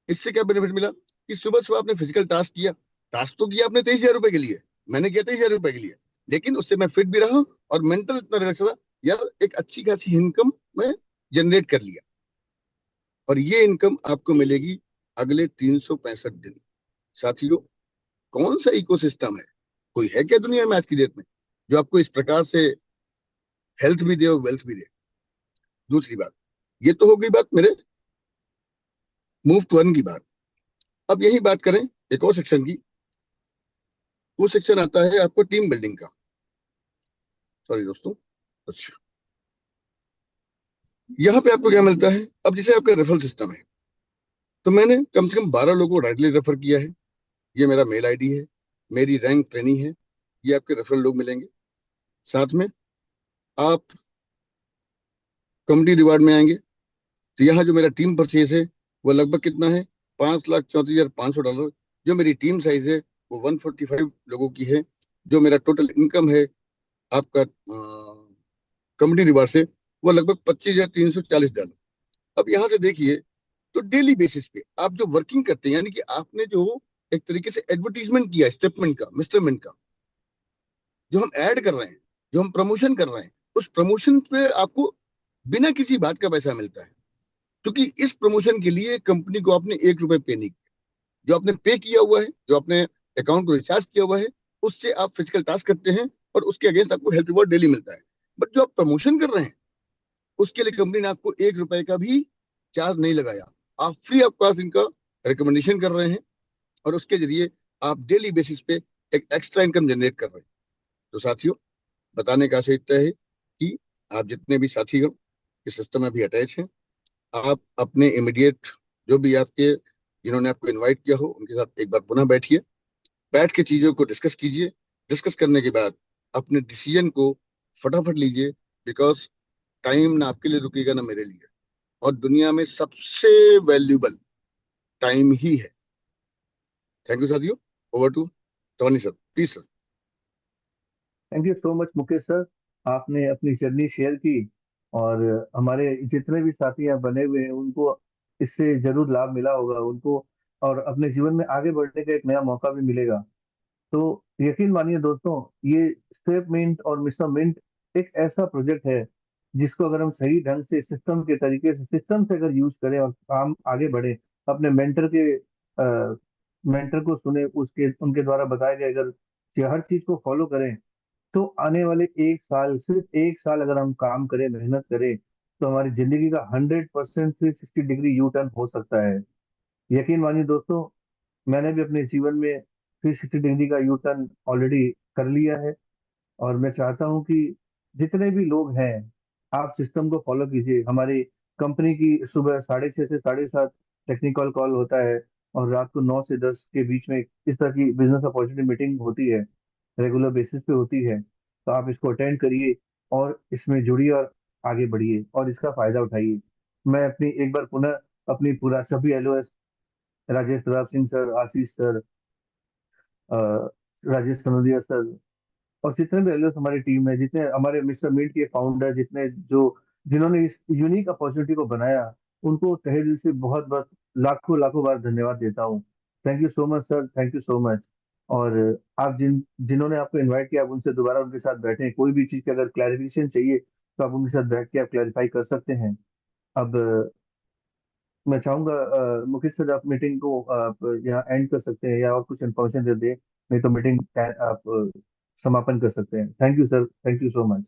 इससे क्या बेनिफिट मिला कि सुबह सुबह आपने फिजिकल टास्क किया। टास्क तो किया आपने 23,000 रुपए के लिए, मैंने किया 23,000 रुपए के लिए, लेकिन उससे मैं फिट भी रहा और मेंटल इतना रिलैक्स रहा, यार एक अच्छी खासी इनकम मैं जनरेट कर लिया। और ये इनकम आपको मिलेगी अगले 365 दिन। साथियों, कौन सा इकोसिस्टम है, कोई है क्या दुनिया में आज की डेट में जो आपको इस प्रकार से हेल्थ भी दे और वेल्थ भी दे? दूसरी बात, ये तो हो गई बात मेरे मूव टू अर्न की बात। अब यही बात करें एक और सेक्शन की। वो सेक्शन आता है आपको टीम बिल्डिंग का। सॉरी दोस्तों। अच्छा, यहाँ पे आपको क्या मिलता है, अब जैसे आपका रेफरल सिस्टम है, तो मैंने कम से कम 12 लोगों को डायरेक्टली रेफर किया है। ये मेरा मेल आईडी है, मेरी रैंक ट्रेनिंग है, ये आपके रेफरल लोग मिलेंगे। साथ में आप कम्युनिटी रिवार्ड में आएंगे, तो यहाँ जो मेरा टीम परचेज है वो लगभग कितना है, $5,34,500। जो मेरी टीम साइज है वो 145 लोगों की है। जो मेरा टोटल इनकम है आपका कम्युनिटी रिवार्ड से, वो लगभग $25,340। अब यहाँ से देखिए, तो डेली बेसिस पे आप जो वर्किंग करते हैं, यानी कि आपने जो एक तरीके से एडवर्टीजमेंट किया स्टेटमेंट का, मिस्टरमेंट का, जो हम ऐड कर रहे हैं, जो हम प्रमोशन कर रहे हैं, उस प्रमोशन पे आपको बिना किसी बात का पैसा मिलता है। क्योंकि इस प्रमोशन के लिए कंपनी को आपने 1 रुपए पे नहीं किया। जो आपने पे किया हुआ है, जो आपने अकाउंट को रिचार्ज किया हुआ है, उससे आप फिजिकल टास्क करते हैं और उसके अगेंस्ट आपको हेल्थ रिवॉर्ड डेली मिलता है। बट जो आप प्रमोशन कर रहे हैं, उसके लिए कंपनी ने आपको 1 रुपए का भी चार्ज नहीं लगाया। आप फ्री ऑफ कॉस्ट इनका रिकमेंडेशन कर रहे हैं और उसके जरिए आप डेली बेसिस पे एक एक्स्ट्रा इनकम जनरेट कर रहे हैं। तो साथियों, बताने का आशय इतना है कि आप जितने भी साथीगण इस सिस्टम में भी अटैच हैं, आप अपने इमीडिएट जो भी आपके जिन्होंने आपको इनवाइट किया हो उनके साथ एक बार पुनः बैठिए, बैठ के चीजों को डिस्कस कीजिए। डिस्कस करने के बाद अपने डिसीजन को फटाफट लीजिए, बिकॉज टाइम ना आपके लिए रुकेगा ना मेरे लिए, और दुनिया में सबसे वैल्यूबल टाइम ही है। थैंक यू साथियों। Over to Tony sir, please sir. Thank you so much Mukesh sir, आपने अपनी जर्नी शेयर की और हमारे जितने भी साथी यहाँ बने हुए हैं उनको इससे जरूर लाभ मिला होगा उनको, और अपने जीवन में आगे बढ़ने का एक नया मौका भी मिलेगा। तो यकीन मानिए दोस्तों, ये स्टेप मिंट और मिस्टर मिंट एक ऐसा प्रोजेक्ट है जिसको अगर हम सही ढंग से सिस्टम के तरीके से सिस्टम से अगर यूज करें और काम आगे बढ़े, अपने मेंटर को सुने, उसके उनके द्वारा बताए गए अगर हर चीज को फॉलो करें, तो आने वाले एक साल, सिर्फ एक साल अगर हम काम करें, मेहनत करें, तो हमारी जिंदगी का 100% 360 डिग्री यू टर्न हो सकता है। यकीन मानिए दोस्तों, मैंने भी अपने जीवन में 360 डिग्री का यू टर्न ऑलरेडी कर लिया है। और मैं चाहता हूं कि जितने भी लोग हैं, आप सिस्टम को फॉलो कीजिए। हमारी कंपनी की सुबह 6:30 से 7:30 टेक्निकल कॉल होता है, और रात को 9 से 10 के बीच में इस तरह की बिजनेस अपॉर्चुनिटी मीटिंग होती है, रेगुलर बेसिस पे होती है। तो आप इसको अटेंड करिए और इसमें जुड़िए और आगे बढ़िए और इसका फायदा उठाइए। मैं अपनी एक बार पुनः अपनी पूरा सभी एलओएस, राजेश प्रताप सिंह सर, आशीष सर, अ, राजेश सनोदिया सर, और जितने भी एलओएस हमारी टीम में, जितने हमारे मिस्टर मीट के फाउंडर, जितने जो जिन्होंने इस यूनिक अपॉर्चुनिटी को बनाया, उनको तहे दिल से बहुत बहुत लाखों लाखों बार धन्यवाद देता हूँ। Thank you so much sir, thank you so much. और आप जिन्होंने आपको इनवाइट किया, आप उनसे दोबारा उनके साथ बैठें। कोई भी चीज़ की अगर क्लैरिफिकेशन चाहिए तो आप उनके साथ बैठ के आप क्लैरिफाई कर सकते हैं। अब मैं चाहूंगा मुकेश सर, आप मीटिंग को आप यहाँ एंड कर सकते हैं या और कुछ इन्फॉर्मेशन दे दें, नहीं तो मीटिंग आप समापन कर सकते हैं। Thank you sir, thank you so much.